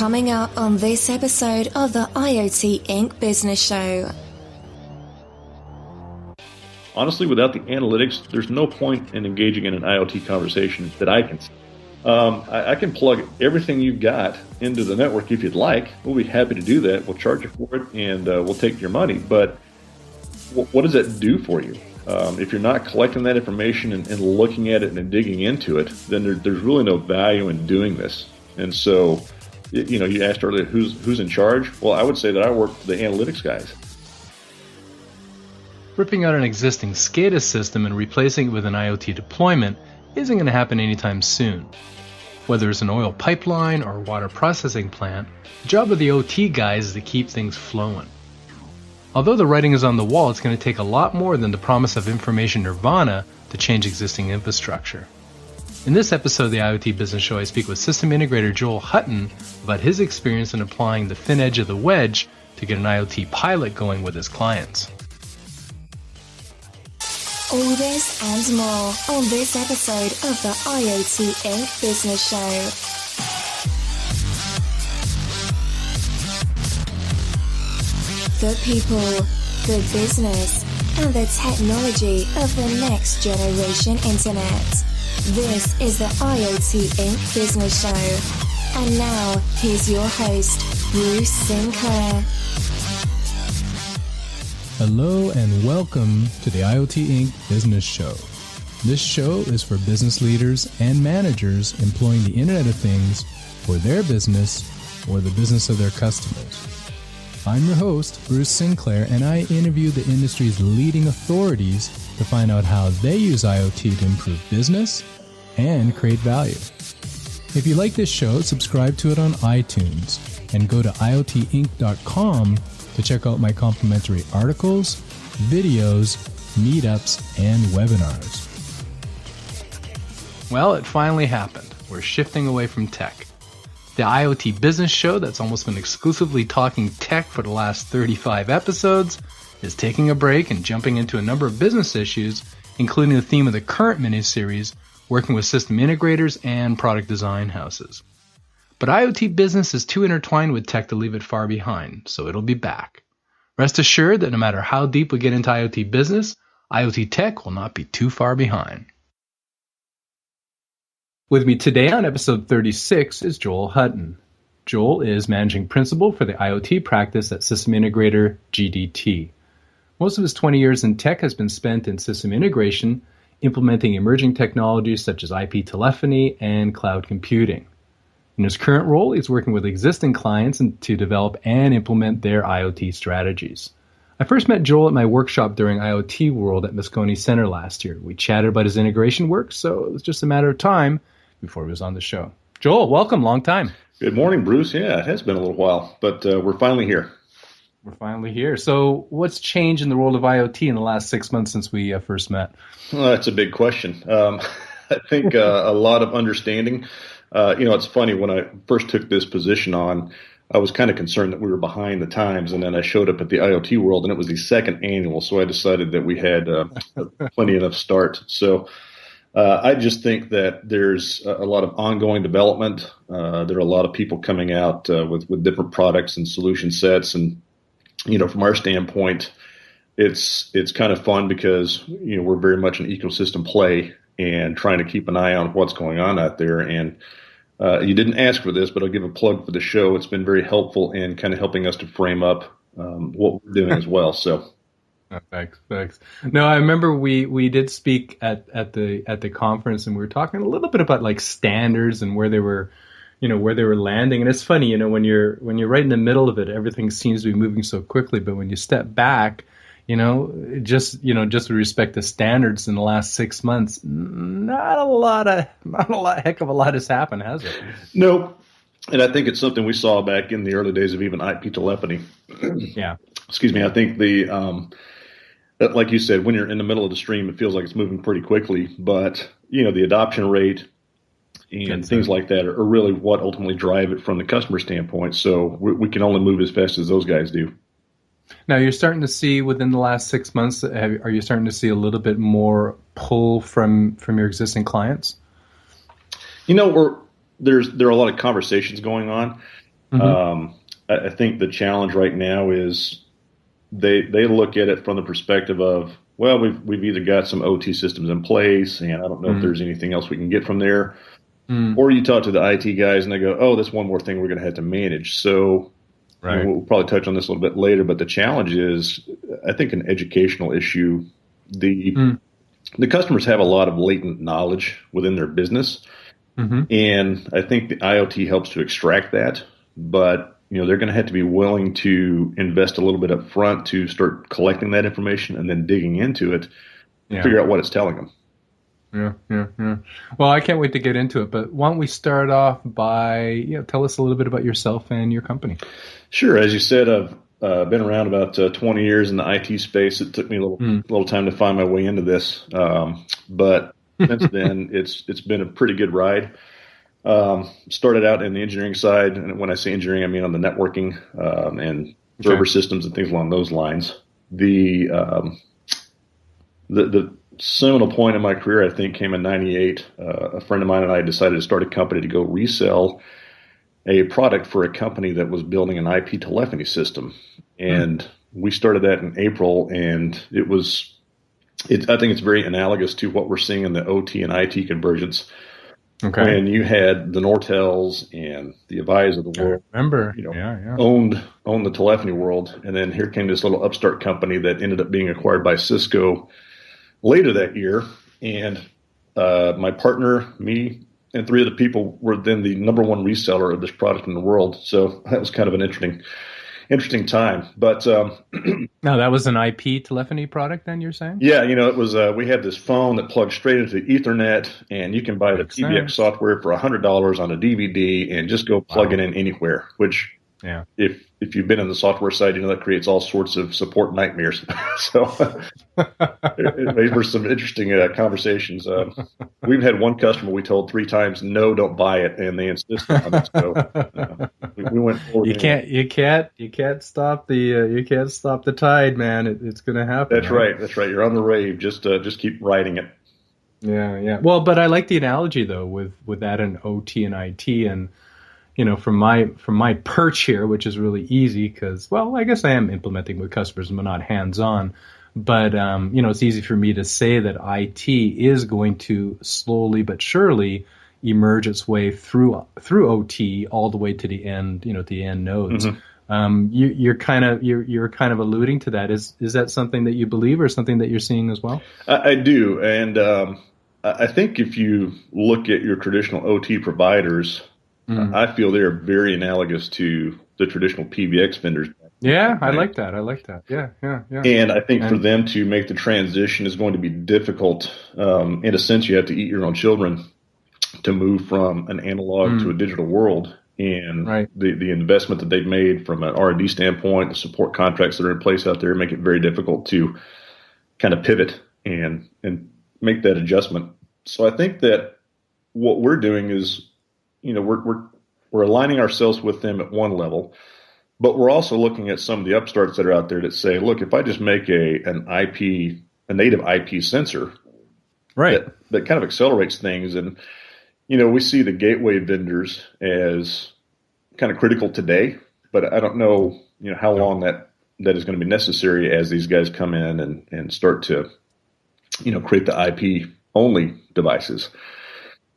Coming up on this episode of the IoT Inc. Business Show. Honestly, without the analytics, there's no point in engaging in an IoT conversation that I can see. I can plug everything you've got into the network if you'd like. We'll be happy to do that. We'll charge you for it, and we'll take your money. But what does that do for you? If you're not collecting that information and looking at it and digging into it, then there's really no value in doing this. And so, you asked earlier who's in charge. Well, I would say that I work for the analytics guys. Ripping out an existing SCADA system and replacing it with an IoT deployment isn't going to happen anytime soon. Whether it's an oil pipeline or water processing plant, the job of the OT guys is to keep things flowing. Although the writing is on the wall, it's going to take a lot more than the promise of information nirvana to change existing infrastructure. In this episode of the IoT Business Show, I speak with System Integrator Joel Hutton about his experience in applying the thin edge of the wedge to get an IoT pilot going with his clients. All this and more on this episode of the IoT Inc. Business Show. The people, the business, and the technology of the next generation internet. This is the IoT Inc. Business Show. And now, here's your host, Bruce Sinclair. Hello and welcome to the IoT Inc. Business Show. This show is for business leaders and managers employing the Internet of Things for their business or the business of their customers. I'm your host, Bruce Sinclair, and I interview the industry's leading authorities to find out how they use IoT to improve business and create value. If you like this show, subscribe to it on iTunes and go to iotinc.com to check out my complimentary articles, videos, meetups, and webinars. Well, it finally happened. We're shifting away from tech. The IoT Business Show, that's almost been exclusively talking tech for the last 35 episodes, is taking a break and jumping into a number of business issues, including the theme of the current mini-series, working with system integrators and product design houses. But IoT business is too intertwined with tech to leave it far behind, so it'll be back. Rest assured that no matter how deep we get into IoT business, IoT tech will not be too far behind. With me today on episode 36 is Joel Hutton. Joel is managing principal for the IoT practice at System Integrator GDT. Most of his 20 years in tech has been spent in system integration, implementing emerging technologies such as IP telephony and cloud computing. In his current role, he's working with existing clients to develop and implement their IoT strategies. I first met Joel at my workshop during IoT World at Moscone Center last year. We chatted about his integration work, so it was just a matter of time before he was on the show. Joel, welcome. Long time. Good morning, Bruce. Yeah, it has been a little while, but we're finally here. We're finally here. So what's changed in the world of IoT in the last 6 months since we first met? Well, that's a big question. I think a lot of understanding. It's funny, when I first took this position on, I was kind of concerned that we were behind the times, and then I showed up at the IoT World, and it was the second annual, so I decided that we had plenty enough start. So I just think that there's a lot of ongoing development. There are a lot of people coming out with different products and solution sets, and from our standpoint, it's kind of fun because we're very much an ecosystem play and trying to keep an eye on what's going on out there. And you didn't ask for this, but I'll give a plug for the show. It's been very helpful in kind of helping us to frame up what we're doing as well. So. Thanks. No, I remember we did speak at the conference, and we were talking a little bit about like standards and where they were landing. And it's funny, when you're right in the middle of it, everything seems to be moving so quickly. But when you step back, just with respect to standards in the last 6 months, not a heck of a lot has happened, has it? No. And I think it's something we saw back in the early days of even IP telephony. Yeah. Excuse me. I think like you said, when you're in the middle of the stream, it feels like it's moving pretty quickly. But, the adoption rate and things like that are really what ultimately drive it from the customer standpoint. So we can only move as fast as those guys do. Now, you're starting to see within the last 6 months, are you starting to see a little bit more pull from your existing clients? There are a lot of conversations going on. Mm-hmm. I think the challenge right now is they look at it from the perspective of, well, we've either got some OT systems in place, and I don't know if there's anything else we can get from there. Or you talk to the IT guys and they go, oh, that's one more thing we're going to have to manage. So we'll probably touch on this a little bit later, but the challenge is, I think, an educational issue. The customers have a lot of latent knowledge within their business, and I think the IoT helps to extract that. But they're going to have to be willing to invest a little bit up front to start collecting that information and then digging into it, figure out what it's telling them. Yeah. Well, I can't wait to get into it, but why don't we start off by tell us a little bit about yourself and your company. Sure. As you said, I've been around about 20 years in the IT space. It took me a little time to find my way into this, but since then, it's been a pretty good ride. Started out in the engineering side, and when I say engineering, I mean on the networking and server systems and things along those lines. The seminal point in my career, I think, came in '98. A friend of mine and I decided to start a company to go resell a product for a company that was building an IP telephony system, and we started that in April, and I think it's very analogous to what we're seeing in the OT and IT convergence. Okay. When you had the Nortels and the Avayas of the world, owned the telephony world, and then here came this little upstart company that ended up being acquired by Cisco later that year, and my partner, me, and three other people were then the number one reseller of this product in the world. So that was kind of an interesting time. But now that was an IP telephony product, then you're saying? Yeah, it was. We had this phone that plugged straight into Ethernet, and you can buy the PBX software for $100 on a DVD and just go plug it in anywhere. Which, if you've been in the software side, that creates all sorts of support nightmares. So it made for some interesting conversations. We've had one customer we told 3 times, no, don't buy it, and they insisted on it. So we went forward. You can't stop the tide, man. It's going to happen. That's right. You're on the rave. Just keep riding it. Yeah. Well, but I like the analogy though with that and OT and IT, and from my perch here, which is really easy because, well, I guess I am implementing with customers, but not hands-on. But, it's easy for me to say that IT is going to slowly but surely emerge its way through OT all the way to the end, to the end nodes. You're kind of alluding to that. Is that something that you believe or something that you're seeing as well? I do. And I think if you look at your traditional OT providers, I feel they're very analogous to the traditional PBX vendors. Yeah, I like that. Yeah. And I think for them to make the transition is going to be difficult. In a sense, you have to eat your own children to move from an analog to a digital world. And the investment that they've made from an R&D standpoint, the support contracts that are in place out there make it very difficult to kind of pivot and make that adjustment. So I think that what we're doing is, we're aligning ourselves with them at one level, but we're also looking at some of the upstarts that are out there that say, look, if I just make a native IP sensor, that kind of accelerates things. And, we see the gateway vendors as kind of critical today, but I don't know, how long that is going to be necessary as these guys come in and start to, create the IP only devices.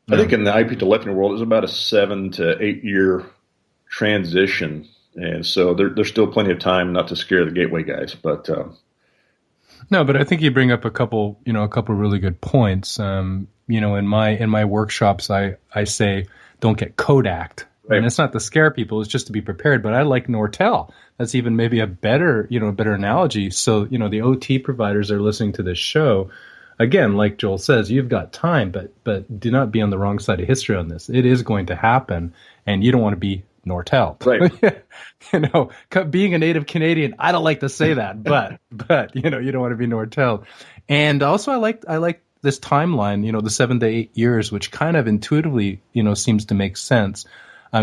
I think in the IP telephony world, it's about a 7 to 8 year transition, and so there's still plenty of time not to scare the gateway guys. But no, but I think you bring up a couple really good points. In my workshops, I say don't get Kodak'd, and it's not to scare people; it's just to be prepared. But I like Nortel. That's even maybe a better analogy. So the OT providers are listening to this show. Again, like Joel says, you've got time, but do not be on the wrong side of history on this. It is going to happen, and you don't want to be Nortel. Right. Being a native Canadian, I don't like to say that, but you don't want to be Nortel. And also, I like this timeline, the 7 to 8 years, which kind of intuitively, seems to make sense.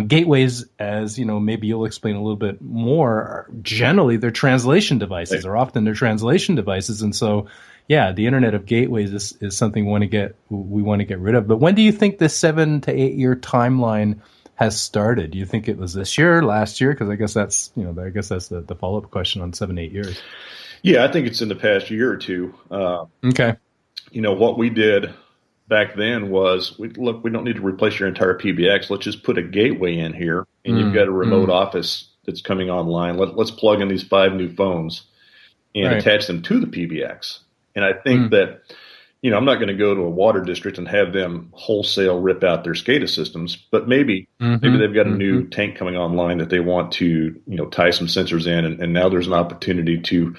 Gateways, as maybe you'll explain a little bit more, generally they're translation devices, or often they're translation devices, and so. Yeah, the Internet of Gateways is something we want to get rid of. But when do you think this 7 to 8 year timeline has started? Do you think it was this year, last year? Because I guess that's the follow-up question on 7-8 years. Yeah, I think it's in the past year or two. Okay. What we did back then was, we don't need to replace your entire PBX. Let's just put a gateway in here, and you've got a remote office that's coming online. Let's plug in these 5 new phones and attach them to the PBX. And I think that, I'm not going to go to a water district and have them wholesale rip out their SCADA systems, but maybe they've got a new tank coming online that they want to, tie some sensors in, and now there's an opportunity to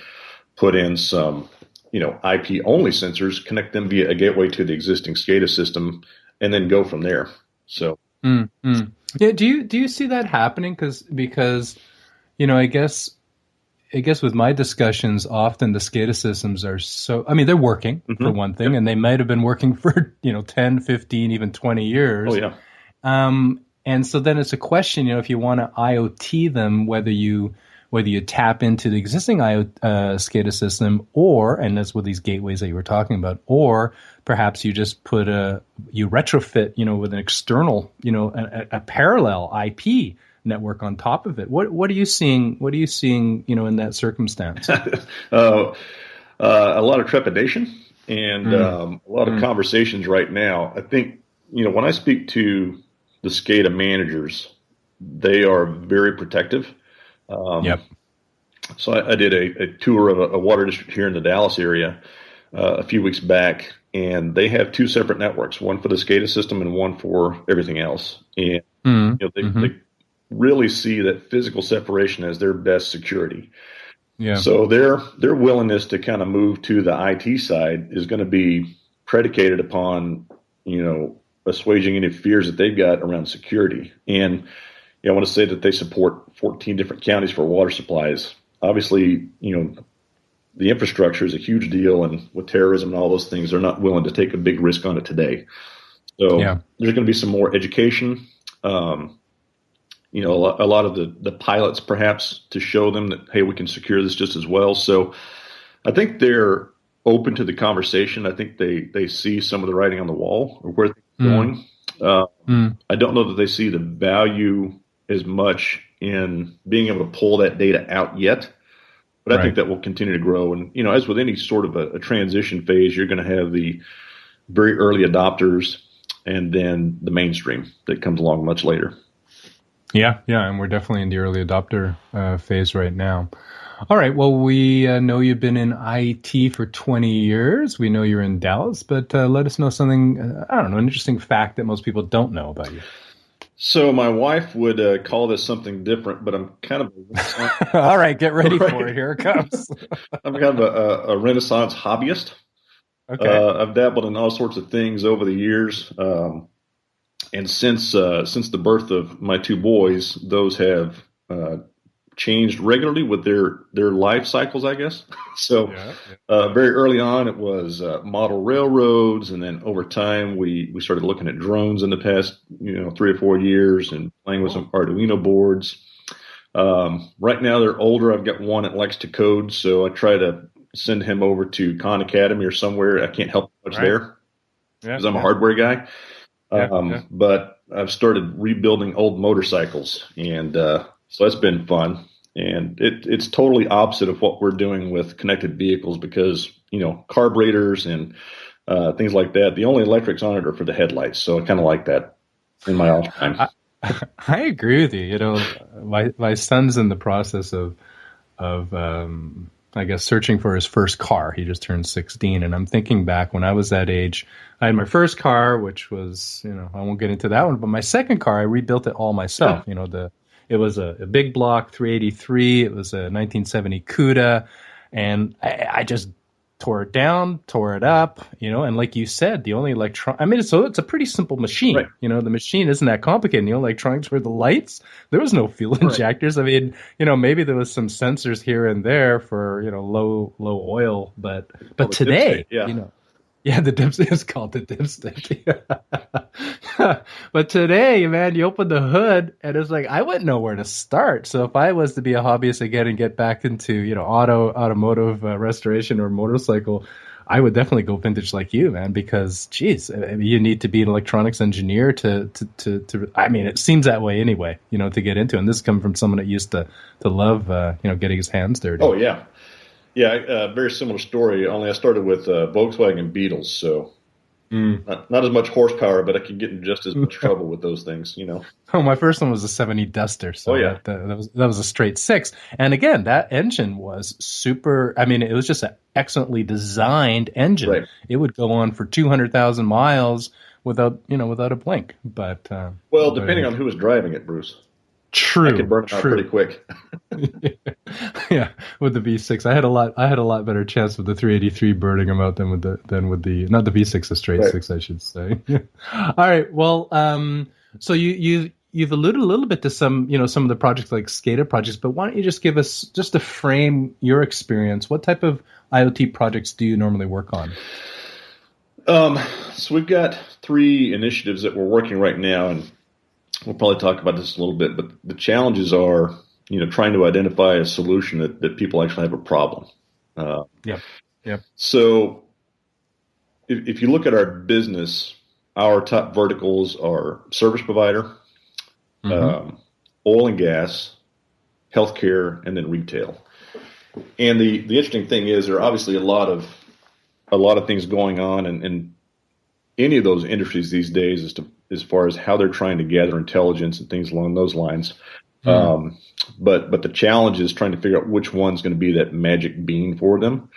put in some, IP only sensors, connect them via a gateway to the existing SCADA system, and then go from there. So, yeah, do you see that happening? Because I guess with my discussions, often the SCADA systems are they're working for one thing, and they might have been working for 10, 15, even 20 years. Oh yeah. And so then it's a question, if you want to IoT them, whether you tap into the existing SCADA system, and that's with these gateways that you were talking about, or perhaps you just you retrofit, with an external, a parallel IP network on top of it. What are you seeing? What are you seeing, in that circumstance? A lot of trepidation and a lot of conversations right now. I think, when I speak to the SCADA managers, they are very protective. Yep. So I did a tour of a water district here in the Dallas area a few weeks back, and they have 2 separate networks, one for the SCADA system and one for everything else. And they really see that physical separation as their best security. Yeah. So their willingness to kind of move to the IT side is going to be predicated upon, assuaging any fears that they've got around security. And I want to say that they support 14 different counties for water supplies. Obviously, the infrastructure is a huge deal, and with terrorism and all those things, they're not willing to take a big risk on it today. So there's going to be some more education. A lot of the pilots perhaps to show them that, hey, we can secure this just as well. So I think they're open to the conversation. I think they see some of the writing on the wall or where they're going. I don't know that they see the value as much in being able to pull that data out yet, but I think that will continue to grow. And, as with any sort of a transition phase, you're going to have the very early adopters and then the mainstream that comes along much later. Yeah, and we're definitely in the early adopter phase right now. All right, well, we know you've been in IT for 20 years. We know you're in Dallas, but let us know something, an interesting fact that most people don't know about you. So my wife would call this something different, but I'm kind of all right, get ready for it. Here it comes. I'm kind of a Renaissance hobbyist. Okay. I've dabbled in all sorts of things over the years. And since the birth of my 2 boys, those have changed regularly with their life cycles, I guess. So very early on, it was model railroads, and then over time, we started looking at drones in the past 3 or 4 years and playing with some Arduino boards. Right now, they're older. I've got one that likes to code, so I try to send him over to Khan Academy or somewhere. I can't help much there because I'm a hardware guy. But I've started rebuilding old motorcycles, and so that's been fun. And it's totally opposite of what we're doing with connected vehicles because, carburetors and things like that, the only electrics on it are for the headlights. So I kind of like that in my off time. I agree with you. My son's in the process of I guess, searching for his first car. He just turned 16. And I'm thinking back when I was that age, I had my first car, which was, I won't get into that one, but my second car, I rebuilt it all myself. It was a big block 383. It was a 1970 CUDA. And I just tore it down, tore it up, and like you said, the only it's a pretty simple machine. Right. The machine isn't that complicated. The electronics were the lights. There was no fuel injectors. I mean, maybe there was some sensors here and there for, low oil, but today, the dipstick is called the dipstick. But today, man, you open the hood and it's like, I wouldn't know where to start. So if I was to be a hobbyist again and get back into, automotive restoration or motorcycle, I would definitely go vintage like you, man, because geez, you need to be an electronics engineer to. I mean, it seems that way anyway, to get into. And this is coming from someone that used to love, getting his hands dirty. Oh yeah, yeah. Very similar story. Only I started with Volkswagen Beetles, so not as much horsepower, but I could get in just as much trouble with those things. Oh, my first one was a 70 Duster, so that was a straight 6. And again, that engine was super. I mean, it was just an excellently designed engine. Right. It would go on for 200,000 miles without a blink. But depending on who was driving it, Bruce. True. I could burn it out pretty quick. Yeah, with the V6, I had a lot better chance with the 383 burning them out than with the not the V6, the straight 6, I should say. All right. Well, so you've alluded a little bit to some of the projects like SCADA projects, but why don't you just give us just to frame your experience? What type of IoT projects do you normally work on? So we've got 3 initiatives that we're working right now, and we'll probably talk about this a little bit, but the challenges are, trying to identify a solution that people actually have a problem. Yeah. So if you look at our business, our top verticals are service provider, oil and gas, healthcare, and then retail. And the interesting thing is there are obviously a lot of things going on in any of those industries these days as far as how they're trying to gather intelligence and things along those lines. But the challenge is trying to figure out which one's going to be that magic bean for them.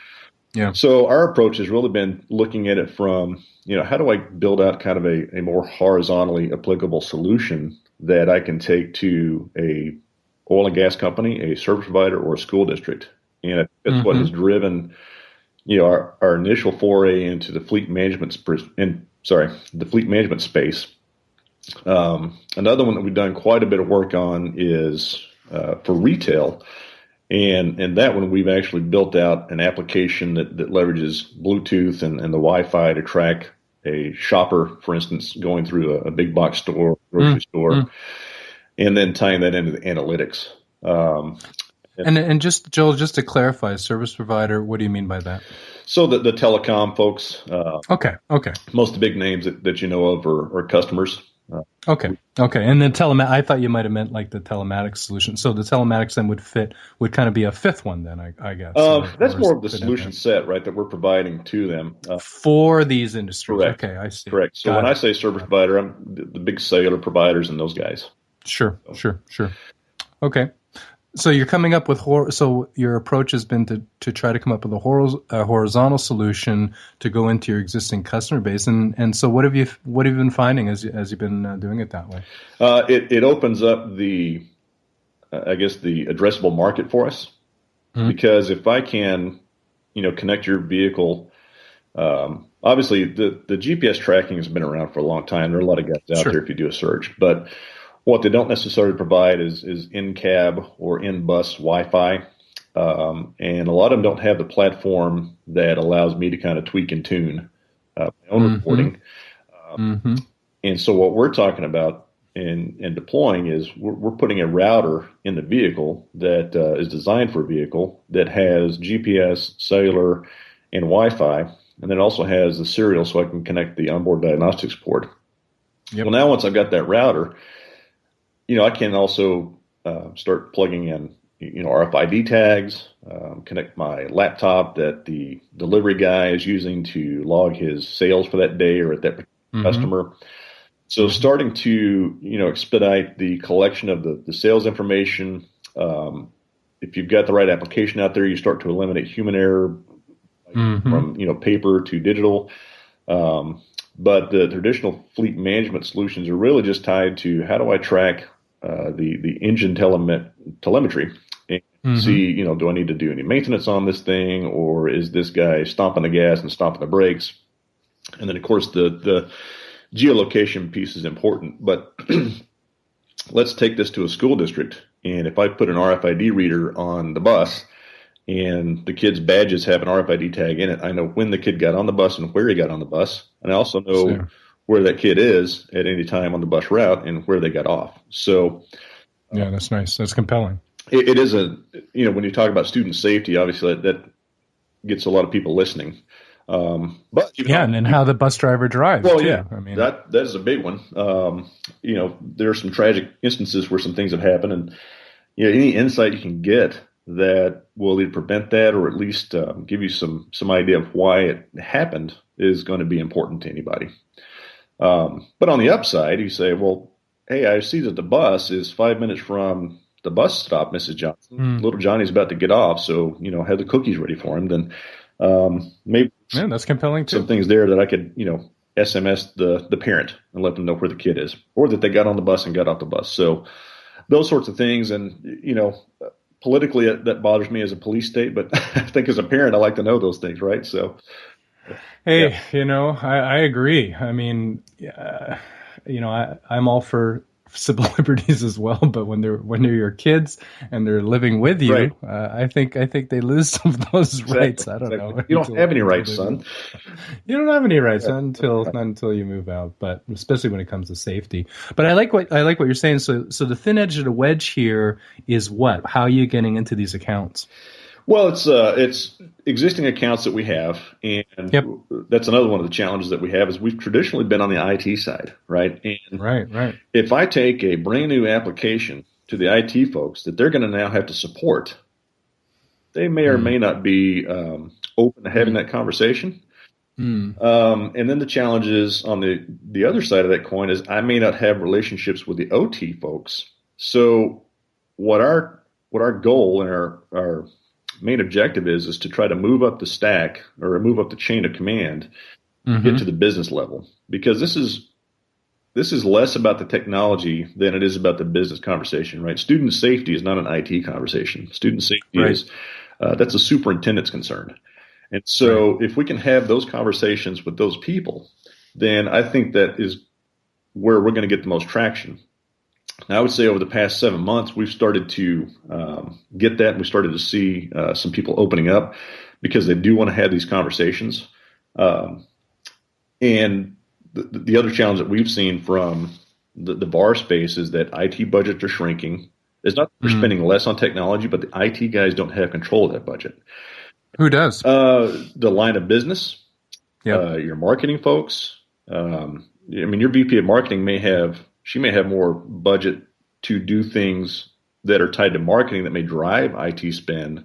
Yeah. So our approach has really been looking at it from, how do I build out kind of a more horizontally applicable solution that I can take to a oil and gas company, a service provider, or a school district. And that's what has driven, our initial foray into the fleet management space. Another one that we've done quite a bit of work on is for retail, and that one we've actually built out an application that leverages Bluetooth and the Wi-Fi to track a shopper, for instance, going through a big box store, grocery store, and then tying that into the analytics. And just Joel, just to clarify, service provider, what do you mean by that? So the telecom folks. Okay. Most of the big names that you know of are customers. Okay. And then I thought you might have meant like the telematics solution. So the telematics then would kind of be a fifth one then, I guess. That's more of the solution set, right, that we're providing to them. For these industries. Correct. Okay, I see. Correct. So when I say service provider, I'm the big cellular providers and those guys. Sure. Okay. So you're coming up with so your approach has been to try to come up with a horizontal solution to go into your existing customer base, and so what have you been finding as you've been doing it that way? It opens up the addressable market for us, because if I can, connect your vehicle. Obviously, the GPS tracking has been around for a long time. There are a lot of guys out there if you do a search, but what they don't necessarily provide is in-cab or in-bus Wi-Fi, and a lot of them don't have the platform that allows me to kind of tweak and tune my own reporting. And so what we're talking about in deploying is we're putting a router in the vehicle that is designed for a vehicle that has GPS, cellular, and Wi-Fi, and then also has the serial so I can connect the onboard diagnostics port. Yep. Well, now once I've got that router, I can also start plugging in, RFID tags, connect my laptop that the delivery guy is using to log his sales for that day or at that customer. So starting to, expedite the collection of the sales information. If you've got the right application out there, you start to eliminate human error from, paper to digital. But the traditional fleet management solutions are really just tied to how do I track the engine telemetry and see, do I need to do any maintenance on this thing, or is this guy stomping the gas and stomping the brakes? And then, of course, the geolocation piece is important. But let's take this to a school district. And if I put an RFID reader on the bus and the kid's badges have an RFID tag in it, I know when the kid got on the bus and where he got on the bus. And I also know where that kid is at any time on the bus route and where they got off. So, yeah, that's nice. That's compelling. It is when you talk about student safety, obviously that gets a lot of people listening. But and then how the bus driver drives. Well, too. yeah, I mean, that is a big one. There are some tragic instances where some things have happened, and any insight you can get that will either prevent that or at least give you some idea of why it happened is going to be important to anybody. But on the upside, you say, well, hey, I see that the bus is 5 minutes from the bus stop, Mrs. Johnson. Little Johnny's about to get off, so have the cookies ready for him. Then maybe that's compelling too. Some things there that I could SMS the parent and let them know where the kid is, or that they got on the bus and got off the bus. So those sorts of things, and politically that bothers me as a police state, but I think as a parent I like to know those things, right? So. Hey, I agree. I mean, I'm all for civil liberties as well, but when they're your kids and they're living with you, right. I think they lose some of those rights. I don't know. You don't have any rights, son. You don't have any rights until you move out, but especially when it comes to safety. But I like what you're saying. So the thin edge of the wedge here is what? How are you getting into these accounts? Well, it's existing accounts that we have, and that's another one of the challenges that we have is we've traditionally been on the IT side, right? And right. If I take a brand new application to the IT folks that they're going to now have to support, they may or may not be open to having that conversation. And then the challenge is on the other side of that coin is I may not have relationships with the OT folks. So what our goal and our main objective is to try to move up the stack or move up the chain of command, get to the business level, because this is less about the technology than it is about the business conversation, right? Student safety is not an IT conversation. Student safety is that's a superintendent's concern. And so if we can have those conversations with those people, then I think that is where we're going to get the most traction. I would say over the past 7 months, we've started to get that, and we started to see some people opening up because they do want to have these conversations. And the other challenge that we've seen from the bar space is that IT budgets are shrinking. It's not that they're spending less on technology, but the IT guys don't have control of that budget. Who does? The line of business, your marketing folks. Your VP of marketing may have more budget to do things that are tied to marketing that may drive IT spend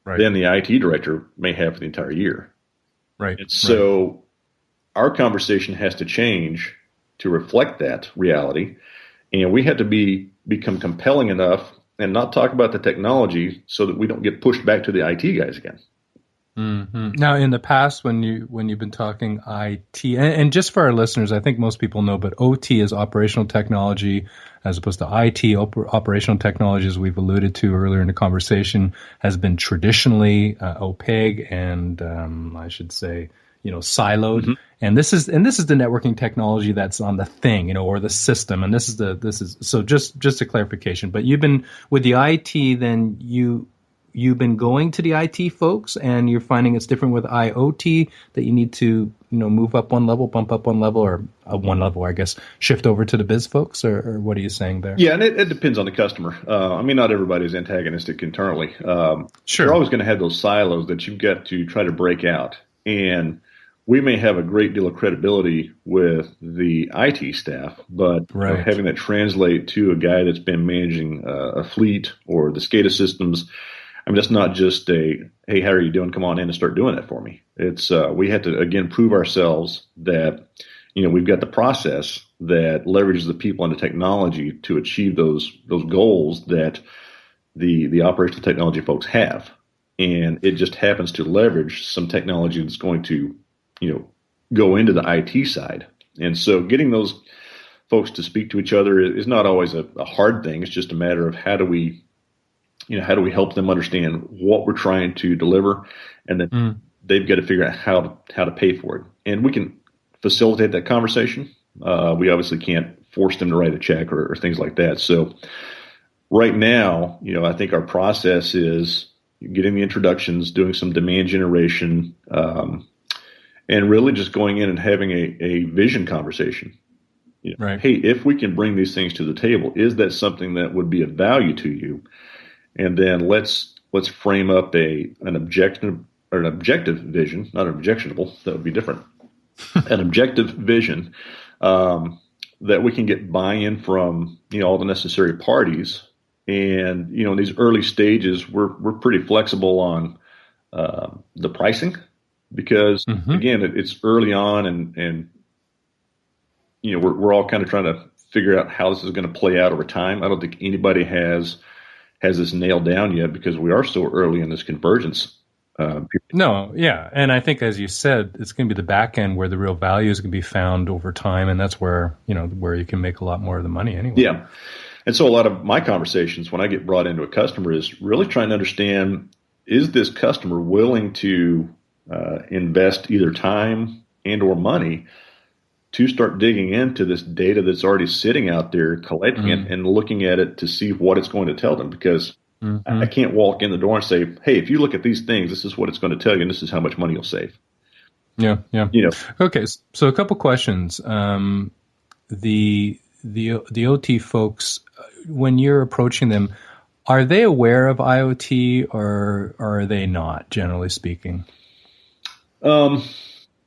than the IT director may have for the entire year. Right. And so our conversation has to change to reflect that reality. And we have to become compelling enough and not talk about the technology so that we don't get pushed back to the IT guys again. Now, in the past, when you've been talking IT, and just for our listeners, I think most people know, but OT is operational technology, as opposed to IT. Operational technology, as we've alluded to earlier in the conversation, has been traditionally opaque and I should say, siloed. And this is the networking technology that's on the thing, or the system. And this is so just a clarification. But you've been with the IT, then you've been going to the IT folks, and you're finding it's different with IoT, that you need to, move up one level, bump up one level, or one level, I guess, shift over to the biz folks, or what are you saying there? Yeah, and it depends on the customer. Not everybody's antagonistic internally. Sure. You're always going to have those silos that you've got to try to break out. And we may have a great deal of credibility with the IT staff, but having that translate to a guy that's been managing a fleet or the SCADA systems, that's not just hey, how are you doing? Come on in and start doing that for me. It's we have to, again, prove ourselves that, we've got the process that leverages the people and the technology to achieve those goals that the operational technology folks have. And it just happens to leverage some technology that's going to, go into the IT side. And so getting those folks to speak to each other is not always a hard thing. It's just a matter of how do we help them understand what we're trying to deliver, and then they've got to figure out how to pay for it. And we can facilitate that conversation. We obviously can't force them to write a check or things like that. So right now, I think our process is getting the introductions, doing some demand generation, and really just going in and having a vision conversation. Hey, if we can bring these things to the table, is that something that would be of value to you? And then let's frame up an or an objective vision, not an objectionable, that would be different, an objective vision that we can get buy-in from, all the necessary parties. And, in these early stages, we're pretty flexible on the pricing because, again, it's early on and we're all kind of trying to figure out how this is going to play out over time. I don't think anybody has this nailed down yet because we are so early in this convergence. No, yeah. And I think, as you said, it's going to be the back end where the real value is going to be found over time. And that's where, where you can make a lot more of the money anyway. Yeah. And so a lot of my conversations when I get brought into a customer is really trying to understand, is this customer willing to invest either time and or money to start digging into this data that's already sitting out there, collecting it and looking at it to see what it's going to tell them? Because I can't walk in the door and say, hey, if you look at these things, this is what it's going to tell you, and this is how much money you'll save. Yeah. Okay, so a couple questions. The OT folks, when you're approaching them, are they aware of IoT or are they not, generally speaking?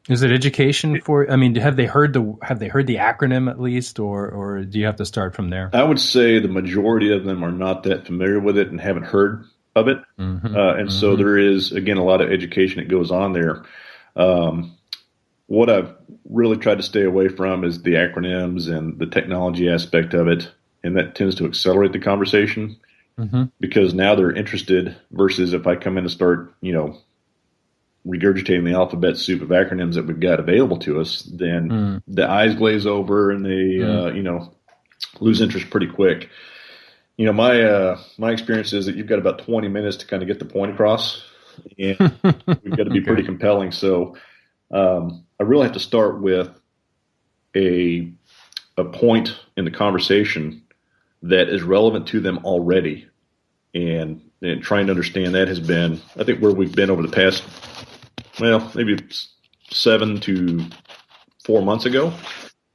Is it education for? I mean, have they heard the acronym at least, or do you have to start from there? I would say the majority of them are not that familiar with it and haven't heard of it, so there is, again, a lot of education that goes on there. What I've really tried to stay away from is the acronyms and the technology aspect of it, and that tends to accelerate the conversation because now they're interested versus if I come in and start, regurgitating the alphabet soup of acronyms that we've got available to us, then the eyes glaze over and they, lose interest pretty quick. My experience is that you've got about 20 minutes to kind of get the point across, and we've got to be pretty compelling. So I really have to start with a point in the conversation that is relevant to them already, and trying to understand that has been, I think, where we've been over the past, maybe 7 to 4 months ago.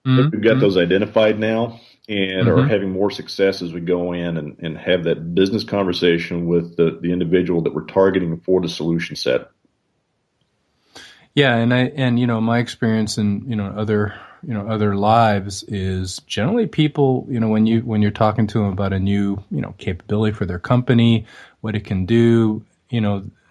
We've got those identified now and are having more success as we go in and have that business conversation with the individual that we're targeting for the solution set. Yeah, and my experience in other lives is generally people, when you're talking to them about a new capability for their company, what it can do,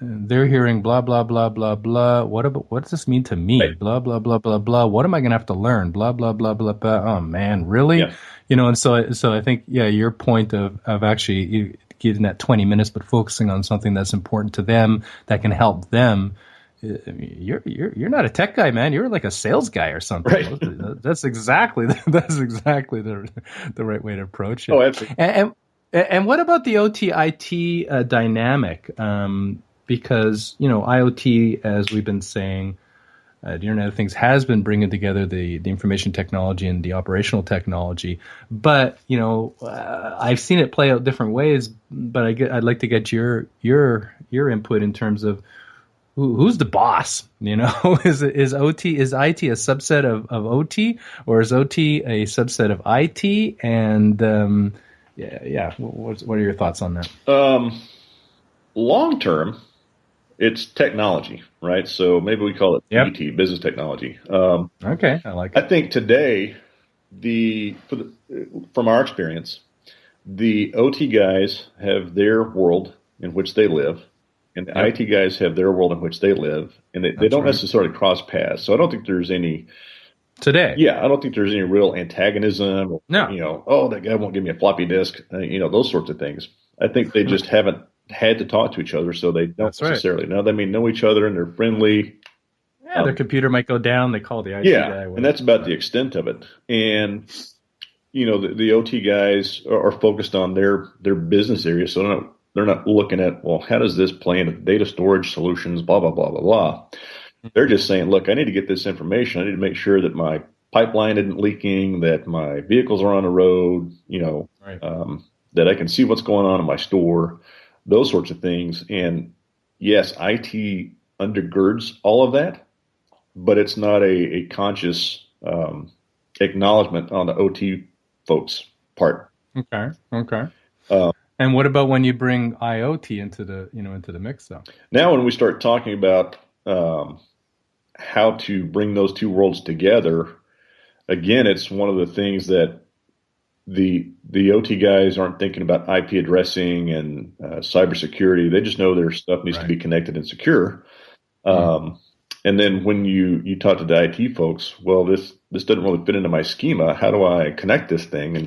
they're hearing blah blah blah blah blah. What does this mean to me? Right. Blah blah blah blah blah. What am I going to have to learn? Blah blah blah blah blah. Oh man, really? Yeah. And so I think your point of actually giving that 20 minutes, but focusing on something that's important to them that can help them. You're not a tech guy, man. You're like a sales guy or something. Right. That's exactly the right way to approach it. Oh, absolutely. And what about the OT-IT dynamic? Because IoT, as we've been saying, the Internet of Things has been bringing together the information technology and the operational technology. But I've seen it play out different ways. But I'd like to get your input in terms of who's the boss? Is IT a subset of OT, or is OT a subset of IT? And what are your thoughts on that? Long term, it's technology, right? So maybe we call it IoT, business technology. Okay, I like it. I think today, from our experience, the OT guys have their world in which they live, and the IT guys have their world in which they live, and they don't necessarily cross paths. So I don't think there's any today. Yeah, I don't think there's any real antagonism. No. That guy won't give me a floppy disk. Those sorts of things. I think they just haven't had to talk to each other, so they don't necessarily know. They may know each other and they're friendly. Yeah, their computer might go down. They call the IT guy. And that's about the extent of it. And the OT guys are focused on their business area, so they're not looking at, well, how does this play into data storage solutions? Blah blah blah blah blah. They're just saying, look, I need to get this information. I need to make sure that my pipeline isn't leaking, that my vehicles are on the road, that I can see what's going on in my store, those sorts of things. And yes, IT undergirds all of that, but it's not a conscious acknowledgement on the OT folks' part. Okay. And what about when you bring IoT into the mix, though? Now, when we start talking about how to bring those two worlds together, again, it's one of the things that the OT guys aren't thinking about IP addressing and cybersecurity. They just know their stuff needs to be connected and secure. And then when you talk to the IT folks, well, this doesn't really fit into my schema. How do I connect this thing?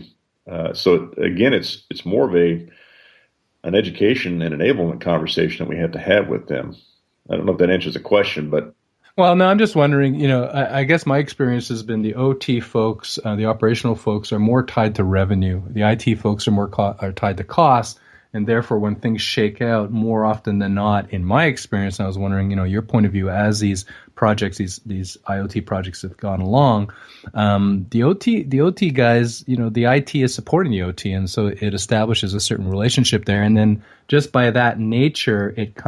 And so again, it's more of an education and enablement conversation that we have to have with them. I don't know if that answers the question, but. Well, no, I'm just wondering, I guess my experience has been the OT folks, the operational folks are more tied to revenue. The IT folks are tied to cost. And therefore, when things shake out, more often than not, in my experience, I was wondering, your point of view as these projects, these IoT projects have gone along, the OT guys, the IT is supporting the OT, and so it establishes a certain relationship there. And then just by that nature, it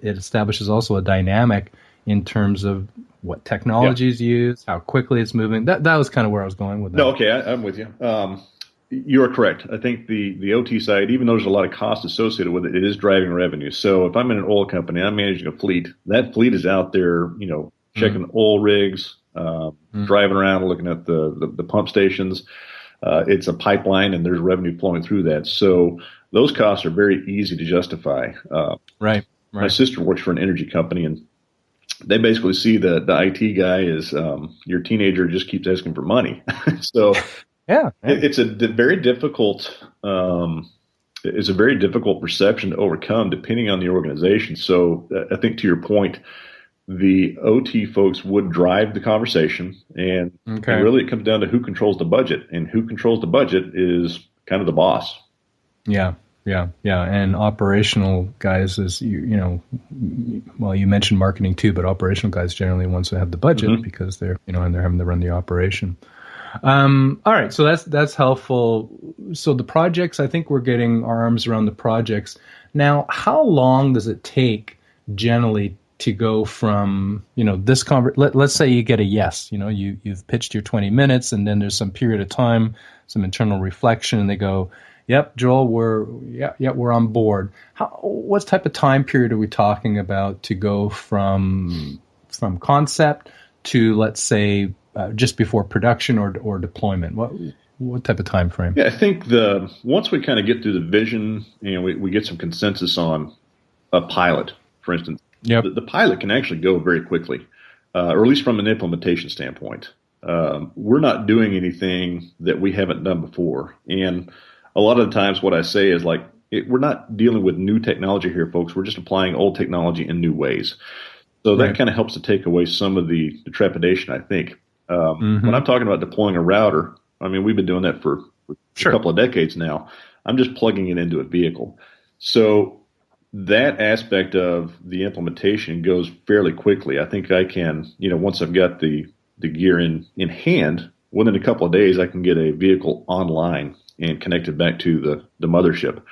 establishes also a dynamic in terms of what technology is used, how quickly it's moving. That was kind of where I was going with that. No, okay, I'm with you. You're correct. I think the OT side, even though there's a lot of cost associated with it, it is driving revenue. So if I'm in an oil company, I'm managing a fleet. That fleet is out there, checking oil rigs, driving around, looking at the pump stations. It's a pipeline, and there's revenue flowing through that. So those costs are very easy to justify. Right. My sister works for an energy company, and they basically see the IT guy as your teenager just keeps asking for money. So. Yeah, it's a very difficult. It's a very difficult perception to overcome, depending on the organization. So, I think to your point, the OT folks would drive the conversation, and really it comes down to who controls the budget, and who controls the budget is kind of the boss. Yeah, and operational guys is well, you mentioned marketing too, but operational guys generally ones who have the budget because they're and they're having to run the operation. All right, so that's helpful. So the projects, I think we're getting our arms around the projects. Now, how long does it take generally to go from, this let's say you get a yes, you've pitched your 20 minutes and then there's some period of time, some internal reflection, and they go, yep, Joel, we're on board. What type of time period are we talking about to go from concept to, let's say, just before production or deployment? What type of time frame? Yeah, I think once we kind of get through the vision, we get some consensus on a pilot, for instance. Yep. The pilot can actually go very quickly, or at least from an implementation standpoint. We're not doing anything that we haven't done before, and a lot of the times what I say is we're not dealing with new technology here, folks. We're just applying old technology in new ways. So that kind of helps to take away some of the trepidation, I think. When I'm talking about deploying a router, I mean, we've been doing that for a couple of decades now. I'm just plugging it into a vehicle. So that aspect of the implementation goes fairly quickly. I think I can, once I've got the gear in hand, within a couple of days, I can get a vehicle online and connected back to the mothership.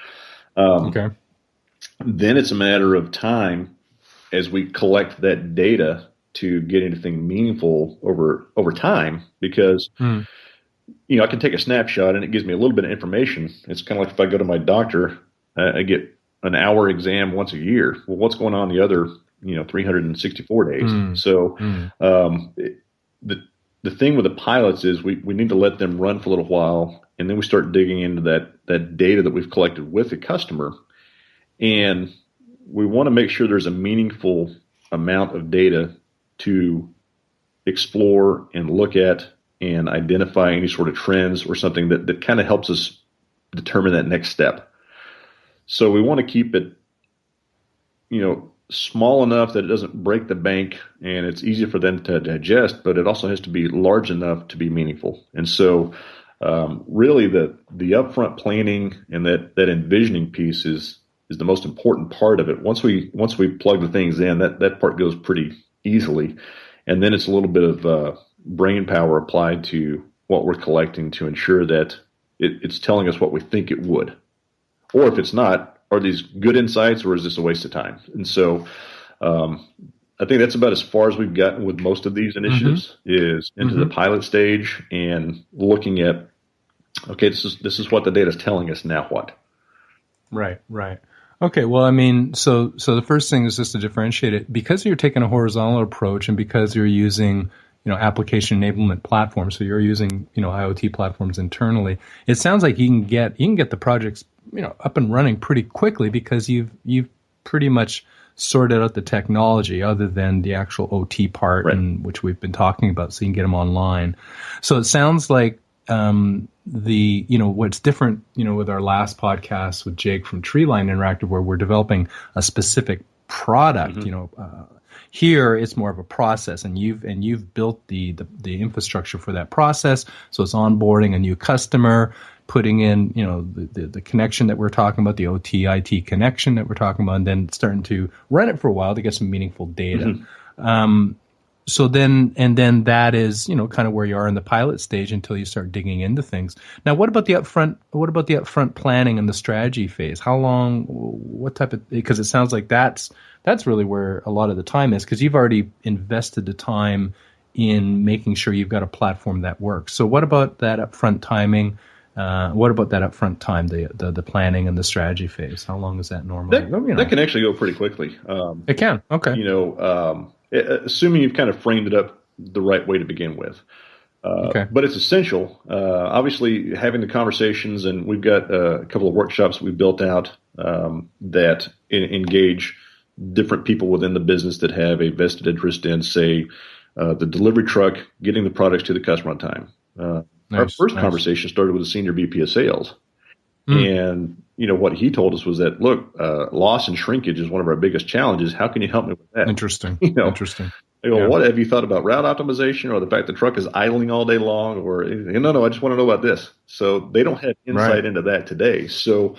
Then it's a matter of time as we collect that data to get anything meaningful over time, because I can take a snapshot and it gives me a little bit of information. It's kind of like if I go to my doctor, I get an hour exam once a year. Well, what's going on the other 364 days? So the thing with the pilots is we need to let them run for a little while, and then we start digging into that data that we've collected with the customer, and we want to make sure there's a meaningful amount of data to explore and look at and identify any sort of trends or something that kind of helps us determine that next step. So we want to keep it, small enough that it doesn't break the bank and it's easy for them to digest, but it also has to be large enough to be meaningful. And so really the upfront planning and that envisioning piece is the most important part of it. Once we plug the things in, that part goes pretty easily. And then it's a little bit of brain power applied to what we're collecting to ensure that it's telling us what we think it would. Or if it's not, are these good insights or is this a waste of time? And so I think that's about as far as we've gotten with most of these initiatives is into the pilot stage and looking at, okay, this is what the data is telling us, now what? Right. Okay, well, I mean, so the first thing is just to differentiate it because you're taking a horizontal approach and because you're using, application enablement platforms. So you're using, IoT platforms internally. It sounds like you can get the projects, up and running pretty quickly because you've pretty much sorted out the technology other than the actual OT part, right, and which we've been talking about, so you can get them online. So it sounds like what's different, with our last podcast with Jake from Treeline Interactive, where we're developing a specific product, here it's more of a process, and you've built the infrastructure for that process. So it's onboarding a new customer, putting in, the connection that we're talking about, the OT IT connection that we're talking about, and then starting to run it for a while to get some meaningful data. So then that is, kind of where you are in the pilot stage until you start digging into things. Now, what about the upfront planning and the strategy phase? How long, what type of, because it sounds like that's really where a lot of the time is, because you've already invested the time in making sure you've got a platform that works. So what about that upfront timing? What about that upfront time, the planning and the strategy phase? How long is that normally? That can actually go pretty quickly. It can. Okay. Assuming you've kind of framed it up the right way to begin with. Okay. But it's essential. Obviously, having the conversations, and we've got a couple of workshops we built out that engage different people within the business that have a vested interest in, say, the delivery truck, getting the products to the customer on time. Our first conversation started with a senior VP of sales. And, what he told us was that, look, loss and shrinkage is one of our biggest challenges. How can you help me with that? Interesting. Interesting. I go, what have you thought about route optimization or the fact the truck is idling all day long? Or, no, I just want to know about this. So they don't have insight into that today. So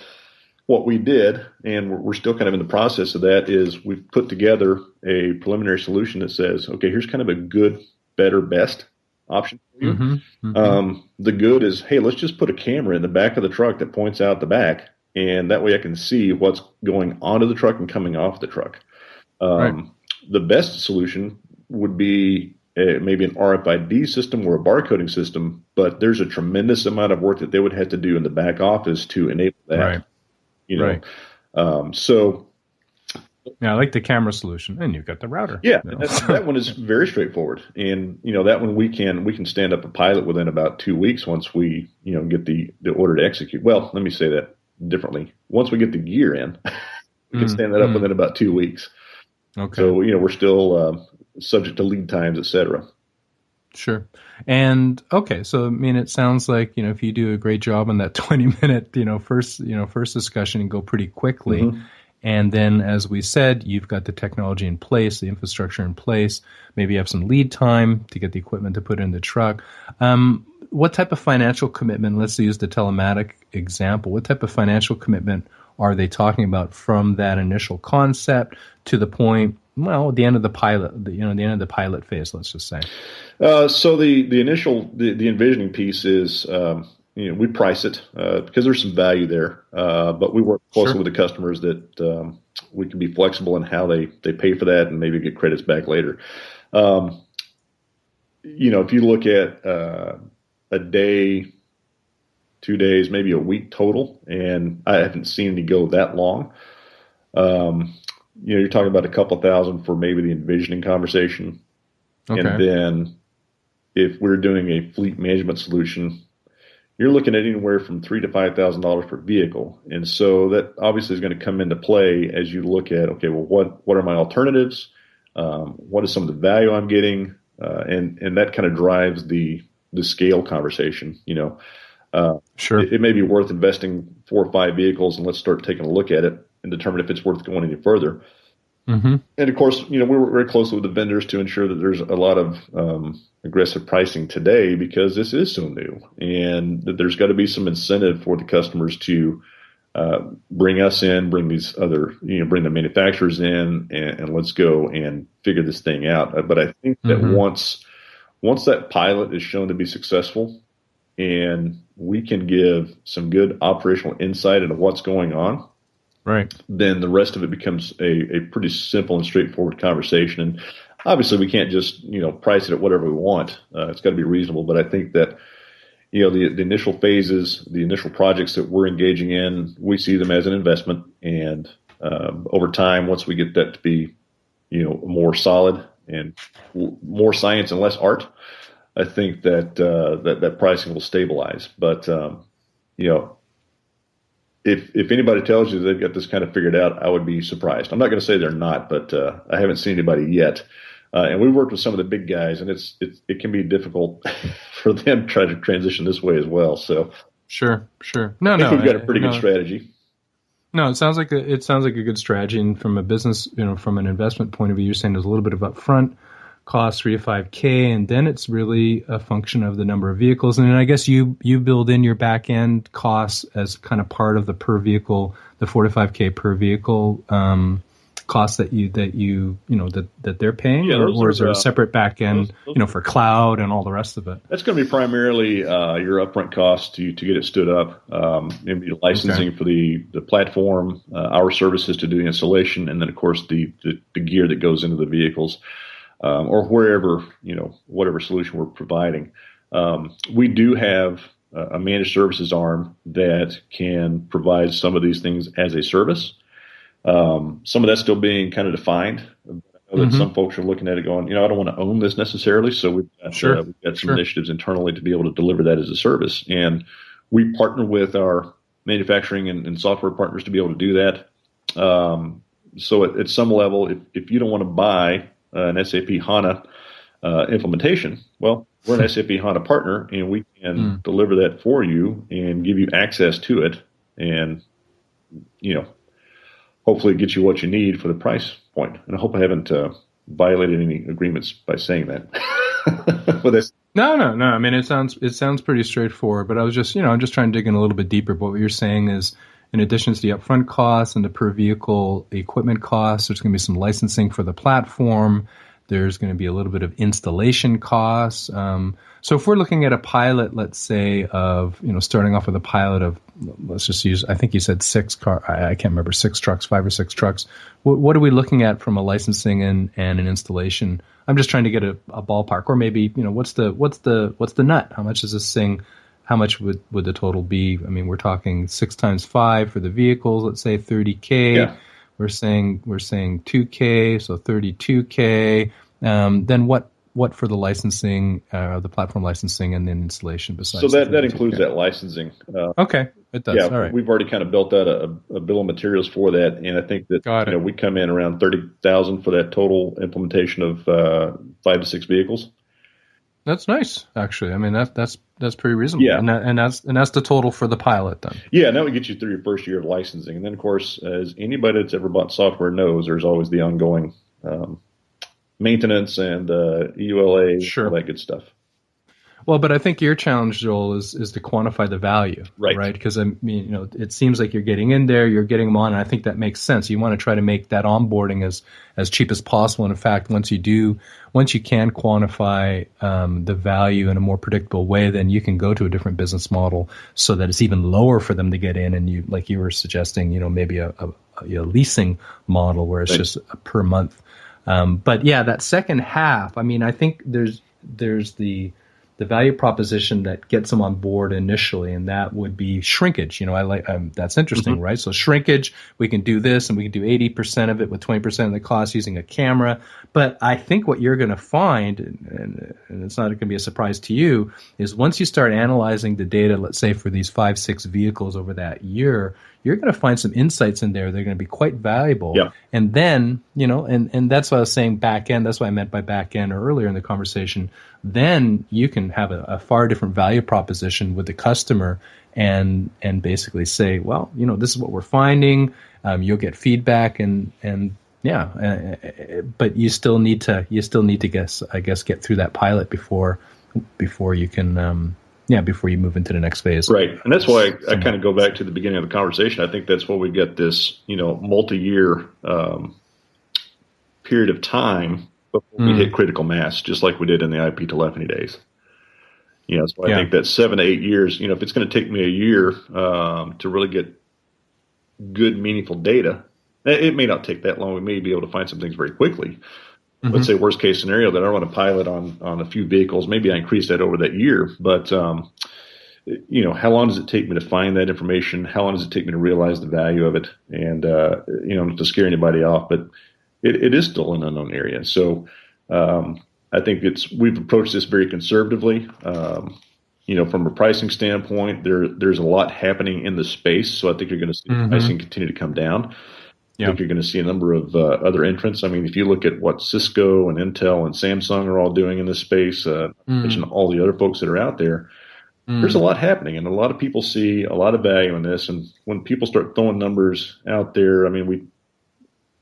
what we did, and we're still kind of in the process of that, is we've put together a preliminary solution that says, okay, here's kind of a good, better, best option for you. The good is, hey, let's just put a camera in the back of the truck that points out the back, and that way I can see what's going onto the truck and coming off the truck. The best solution would be maybe an RFID system or a barcoding system, but there's a tremendous amount of work that they would have to do in the back office to enable that. So yeah, I like the camera solution, and you've got the router. Yeah, that one is very straightforward, and that one we can stand up a pilot within about 2 weeks once we get the order to execute. Well, let me say that differently. Once we get the gear in, we can stand that up within about 2 weeks. Okay. So we're still subject to lead times, et cetera. Sure. And okay, so I mean, it sounds like if you do a great job on that 20-minute first discussion and go pretty quickly. And then, as we said, you've got the technology in place, the infrastructure in place. Maybe you have some lead time to get the equipment to put in the truck. What type of financial commitment, let's use the telematic example, what type of financial commitment are they talking about from that initial concept to the point, the end of the pilot, the end of the pilot phase, let's just say? So the initial, the envisioning piece is, we price it because there's some value there, but we work closely with the customers that we can be flexible in how they pay for that and maybe get credits back later. If you look at a day, 2 days, maybe a week total, and I haven't seen any go that long. You're talking about a couple thousand for maybe the envisioning conversation. Okay. And then if we're doing a fleet management solution, you're looking at anywhere from $3,000 to $5,000 per vehicle. And so that obviously is going to come into play as you look at, okay, well, what are my alternatives? What is some of the value I'm getting? And that kind of drives the scale conversation. Sure. It may be worth investing 4 or 5 vehicles, and let's start taking a look at it and determine if it's worth going any further. And of course, we work very closely with the vendors to ensure that there's a lot of aggressive pricing today because this is so new, and that there's got to be some incentive for the customers to bring us in, bring these other, bring the manufacturers in, and let's go and figure this thing out. But I think that once that pilot is shown to be successful, and we can give some good operational insight into what's going on, then the rest of it becomes a pretty simple and straightforward conversation. And obviously we can't just, price it at whatever we want. It's got to be reasonable. But I think that, the initial phases, the initial projects that we're engaging in, we see them as an investment. And over time, once we get that to be, more solid and more science and less art, I think that that pricing will stabilize. But if anybody tells you they've got this kind of figured out, I would be surprised. I'm not going to say they're not, but I haven't seen anybody yet. And we've worked with some of the big guys, and it can be difficult for them to try to transition this way as well. So sure. I think we've got a pretty good strategy. No, it sounds like a good strategy. And from a business, from an investment point of view, you're saying there's a little bit of upfront cost, 3 to 5K, and then it's really a function of the number of vehicles. And then I guess you build in your back end costs as kind of part of the per vehicle, the 4 to 5K per vehicle costs that they're paying, or is there a separate back end, for cloud and all the rest of it? That's going to be primarily your upfront cost to get it stood up, maybe licensing for the platform, our services to do the installation, and then of course the gear that goes into the vehicles. Or wherever, whatever solution we're providing. We do have a managed services arm that can provide some of these things as a service. Some of that's still being kind of defined. I know that some folks are looking at it going, I don't want to own this necessarily. So we've got some initiatives internally to be able to deliver that as a service. And we partner with our manufacturing and software partners to be able to do that. So at some level, if you don't want to buy an SAP HANA implementation, well, we're an SAP HANA partner, and we can deliver that for you and give you access to it, and hopefully get you what you need for the price point. And I hope I haven't violated any agreements by saying that. With this. No. I mean, it sounds pretty straightforward, but I was just I'm just trying to dig in a little bit deeper. But what you're saying is, in addition to the upfront costs and the per vehicle equipment costs, there's going to be some licensing for the platform. There's going to be a little bit of installation costs. So if we're looking at a pilot, let's say of, starting off with a pilot of, let's just use, I think you said 6 trucks, 5 or 6 trucks. What are we looking at from a licensing and an installation? I'm just trying to get a ballpark, or maybe, what's the nut? How much is this thing? How much would the total be? I mean, we're talking 6 times 5 for the vehicles. Let's say 30K. Yeah. We're saying 2K, so 32K. Then what for the licensing, the platform licensing, and then installation besides? So that includes that licensing. Okay, it does. Yeah, all right. We've already kind of built out a bill of materials for that, and I think that we come in around $30,000 for that total implementation of 5 to 6 vehicles. That's nice, actually. I mean, that's pretty reasonable. Yeah. And that's the total for the pilot then. Yeah, and that would get you through your first year of licensing. And then, of course, as anybody that's ever bought software knows, there's always the ongoing maintenance and EULA, all that good stuff. Well, but I think your challenge, Joel, is to quantify the value, right? Because I mean, it seems like you're getting in there, you're getting them on, and I think that makes sense. You want to try to make that onboarding as cheap as possible. And in fact, once you can quantify the value in a more predictable way, then you can go to a different business model so that it's even lower for them to get in. And you, like you were suggesting, maybe a leasing model where it's just per month. But yeah, that second half, I mean, I think there's the value proposition that gets them on board initially, and that would be shrinkage. That's interesting, right? So shrinkage, we can do this, and we can do 80% of it with 20% of the cost using a camera. But I think what you're going to find, and it's not going to be a surprise to you, is once you start analyzing the data, let's say for these 5-6 vehicles over that year, you're going to find some insights in there. They're going to be quite valuable. Yeah. And then, and that's what I was saying back end. That's what I meant by back end earlier in the conversation. Then you can have a far different value proposition with the customer and basically say, well, this is what we're finding. You'll get feedback but you still need to get through that pilot before you can, before you move into the next phase. Right. And that's why I kind of go back to the beginning of the conversation. I think that's why we get this, multi-year period of time before we hit critical mass, just like we did in the IP telephony days. So I think that 7 to 8 years, if it's going to take me a year to really get good, meaningful data, it may not take that long. We may be able to find some things very quickly. Let's say worst case scenario that I want to pilot on a few vehicles. Maybe I increase that over that year. But how long does it take me to find that information? How long does it take me to realize the value of it? And, not to scare anybody off, but it is still an unknown area. So I think we've approached this very conservatively. From a pricing standpoint, there's a lot happening in the space. So I think you're going to see pricing continue to come down. I think you're going to see a number of other entrants. I mean, if you look at what Cisco and Intel and Samsung are all doing in this space, mention all the other folks that are out there, there's a lot happening, and a lot of people see a lot of value in this. And when people start throwing numbers out there, I mean,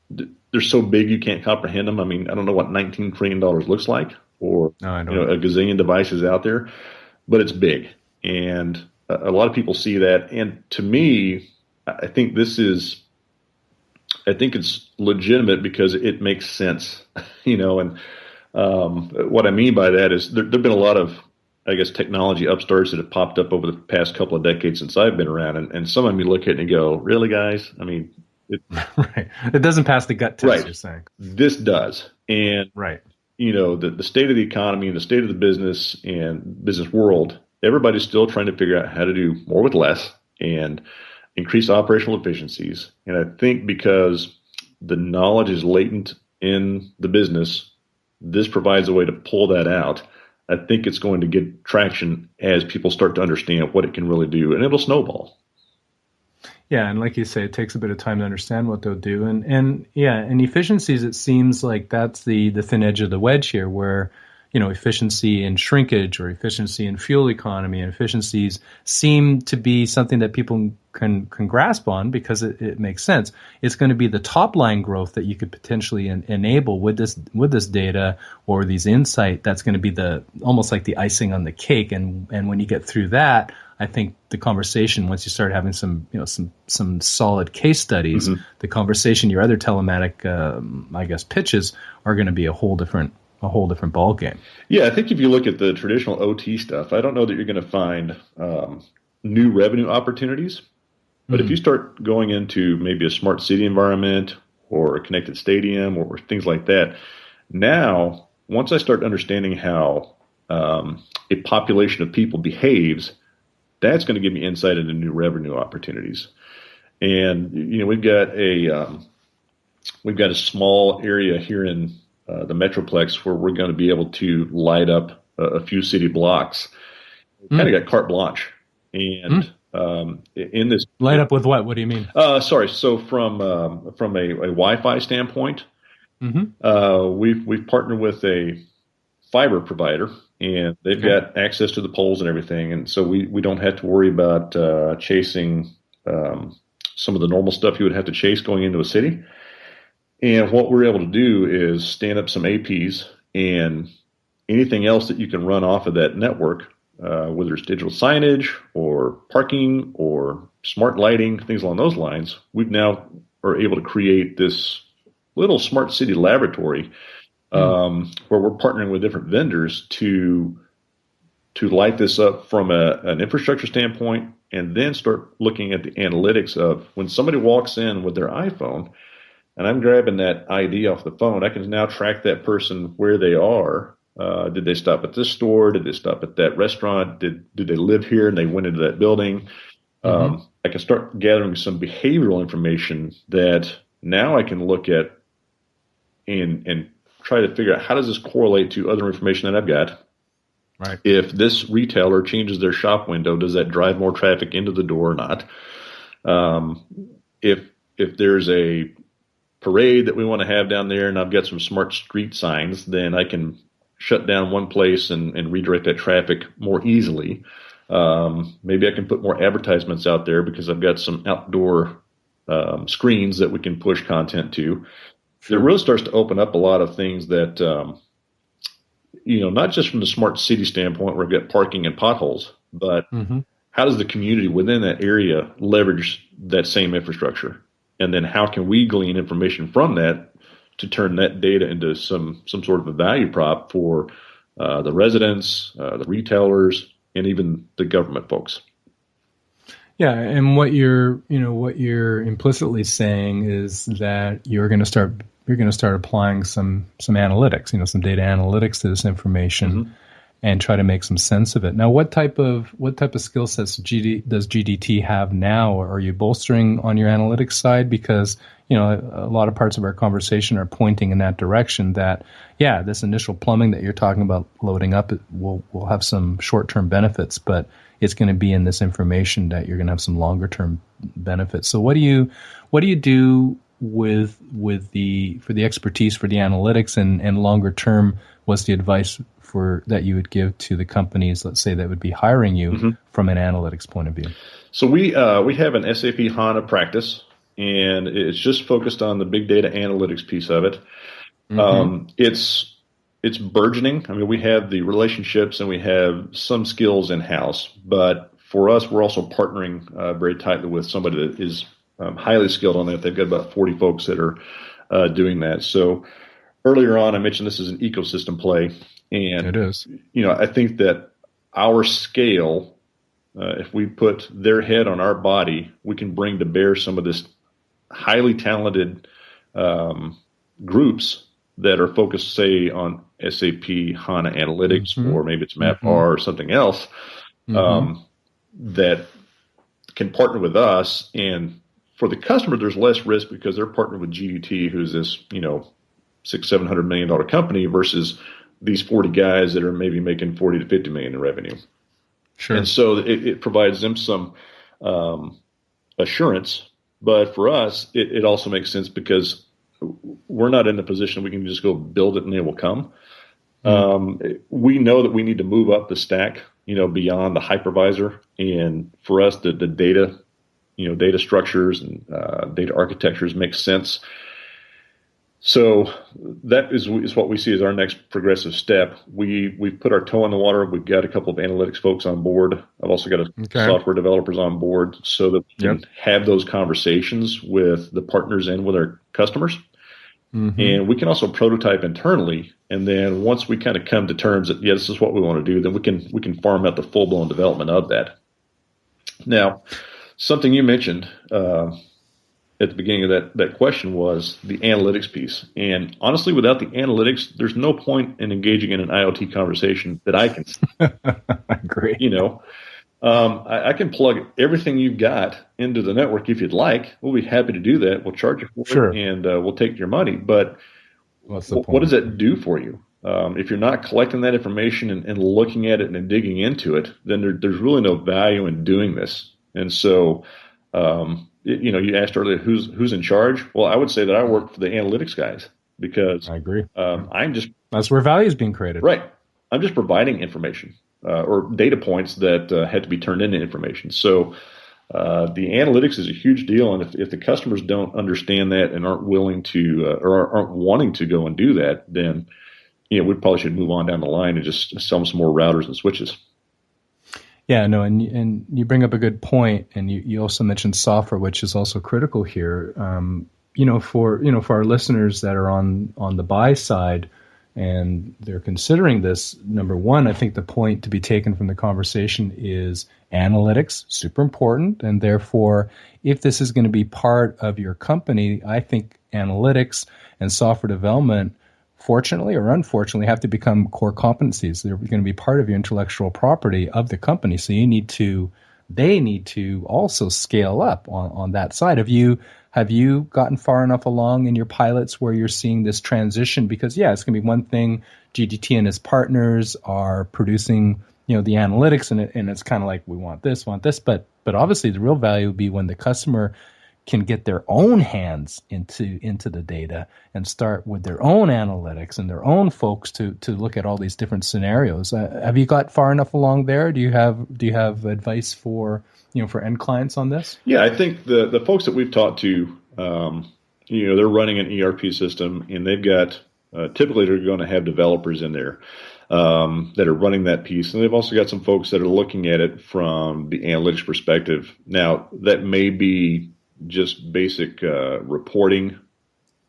they're so big you can't comprehend them. I mean, I don't know what $19 trillion looks like, or a gazillion devices out there, but it's big, and a lot of people see that. And to me, I think it's legitimate because it makes sense, and what I mean by that is there have been a lot of, I guess, technology upstarts that have popped up over the past couple of decades since I've been around. And some of you look at it and go, really, guys? I mean, right. It doesn't pass the gut test, right. You're saying. This does. And, right. The state of the economy and the state of the business and business world, everybody's still trying to figure out how to do more with less and increase operational efficiencies. And I think because the knowledge is latent in the business, this provides a way to pull that out. I think it's going to get traction as people start to understand what it can really do, and it'll snowball. Yeah, and like you say, it takes a bit of time to understand what they'll do. And efficiencies, it seems like that's the thin edge of the wedge here, where efficiency in shrinkage or efficiency in fuel economy and efficiencies seem to be something that people can grasp on because it makes sense. It's going to be the top line growth that you could potentially enable with this data or these insight. That's going to be almost like the icing on the cake. And when you get through that, I think the conversation, once you start having some solid case studies, the conversation, your other telematic, pitches are going to be a whole different ball game. Yeah, I think if you look at the traditional OT stuff, I don't know that you're going to find new revenue opportunities. But if you start going into maybe a smart city environment or a connected stadium or things like that, now, once I start understanding how a population of people behaves, that's going to give me insight into new revenue opportunities. And, we've got a small area here in the Metroplex where we're going to be able to light up a few city blocks. We kind of got carte blanche. And in this light up with what? What do you mean? So from a Wi-Fi standpoint, we've partnered with a fiber provider, and they've got access to the poles and everything, and so we don't have to worry about chasing some of the normal stuff you would have to chase going into a city. And what we're able to do is stand up some APs and anything else that you can run off of that network, whether it's digital signage or parking or smart lighting, things along those lines. We've now are able to create this little smart city laboratory where we're partnering with different vendors to light this up from an infrastructure standpoint, and then start looking at the analytics of when somebody walks in with their iPhone and I'm grabbing that ID off the phone, I can now track that person where they are. Did they stop at this store? Did they stop at that restaurant? Did they live here and they went into that building? I can start gathering some behavioral information that now I can look at and try to figure out how does this correlate to other information that I've got. Right. If this retailer changes their shop window, does that drive more traffic into the door or not? If there's a parade that we want to have down there and I've got some smart street signs, then I can shut down one place and redirect that traffic more easily. Maybe I can put more advertisements out there because I've got some outdoor screens that we can push content to. Sure. It really starts to open up a lot of things that, not just from the smart city standpoint where I've got parking and potholes, but how does the community within that area leverage that same infrastructure? And then how can we glean information from that to turn that data into some sort of a value prop for the residents, the retailers, and even the government folks? Yeah, and what you're implicitly saying is that you're going to start applying some analytics, some data analytics to this information, and try to make some sense of it. Now, what type of skill sets does GDT have now? Or are you bolstering on your analytics side? Because a lot of parts of our conversation are pointing in that direction. That this initial plumbing that you're talking about loading up will have some short-term benefits, but it's going to be in this information that you're going to have some longer-term benefits. So what do you do with the expertise for the analytics and longer term? What's the advice that you would give to the companies, let's say, that would be hiring you from an analytics point of view? So we have an SAP HANA practice, and it's just focused on the big data analytics piece of it. It's burgeoning. I mean, we have the relationships and we have some skills in house, but for us, we're also partnering very tightly with somebody that is highly skilled on that. They've got about 40 folks that are doing that. So earlier on, I mentioned this is an ecosystem play. And it is. I think that our scale, if we put their head on our body, we can bring to bear some of this highly talented groups that are focused, say, on SAP HANA Analytics, or maybe it's MapR or something else, that can partner with us. And for the customer, there's less risk because they're partnered with GDT, who's this, $600-700 million company, versus these 40 guys that are maybe making 40 to 50 million in revenue. Sure. And so it provides them some assurance. But for us, it also makes sense because we're not in a position we can just go build it and it will come. We know that we need to move up the stack, beyond the hypervisor. And for us, the data, data structures and data architectures make sense. So that is what we see as our next progressive step. We've put our toe in the water. We've got a couple of analytics folks on board. I've also got software developers on board so that we can have those conversations with the partners and with our customers. And we can also prototype internally. And then once we kind of come to terms that, this is what we want to do, then we can farm out the full-blown development of that. Now, something you mentioned at the beginning of that question was the analytics piece. And honestly, without the analytics, there's no point in engaging in an IoT conversation that I can see. Great. I can plug everything you've got into the network if you'd like. We'll be happy to do that. We'll charge you for it, and we'll take your money. But what does that do for you? If you're not collecting that information and looking at it and digging into it, then there's really no value in doing this. And so, you asked earlier who's in charge. Well, I would say that I work for the analytics guys because I agree. That's where value is being created. Right. I'm just providing information or data points that had to be turned into information. So the analytics is a huge deal, and if the customers don't understand that and aren't willing to or aren't wanting to go and do that, then we probably should move on down the line and just sell them some more routers and switches. Yeah, no, and you bring up a good point, and you also mentioned software, which is also critical here. For our listeners that are on the buy side and they're considering this, number one, I think the point to be taken from the conversation is analytics, super important, and therefore, if this is going to be part of your company, I think analytics and software development, fortunately or unfortunately, have to become core competencies. They're going to be part of your intellectual property of the company. So they need to also scale up on that side. Have you gotten far enough along in your pilots where you're seeing this transition? Because it's going to be one thing. GDT and his partners are producing, the analytics, and it's kind of like we want this, but obviously the real value would be when the customer can get their own hands into the data and start with their own analytics and their own folks to look at all these different scenarios. Have you got far enough along there? Do you have advice for end clients on this? Yeah, I think the folks that we've talked to, they're running an ERP system, and they've got typically they're going to have developers in there that are running that piece, and they've also got some folks that are looking at it from the analytics perspective. Now, that may be just basic reporting,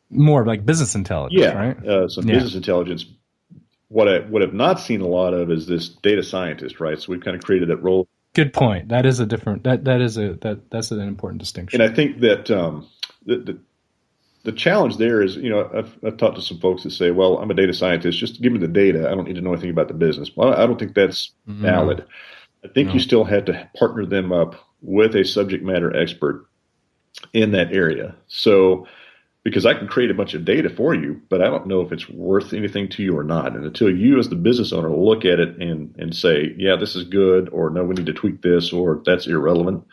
more like business intelligence, right? Some business intelligence. What I've not seen a lot of is this data scientist, right? So we've kind of created that role. Good point. That is a different. That's an important distinction. And I think that the challenge there is, I've talked to some folks that say, well, I'm a data scientist, just give me the data. I don't need to know anything about the business. Well, I don't think that's valid. I think you still have to partner them up with a subject matter expert in that area. So, because I can create a bunch of data for you, but I don't know if it's worth anything to you or not. And until you as the business owner look at it and say, yeah, this is good, or no, we need to tweak this, or that's irrelevant,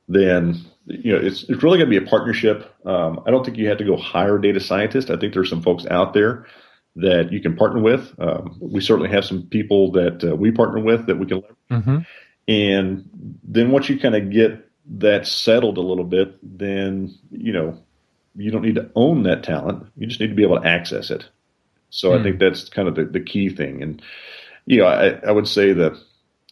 then it's really going to be a partnership. I don't think you have to go hire a data scientist. I think there's some folks out there that you can partner with. We certainly have some people that we partner with that we can leverage. Mm-hmm. And then once you kind of get that settled a little bit, then, you don't need to own that talent. You just need to be able to access it. So I think that's kind of the key thing. And, I would say that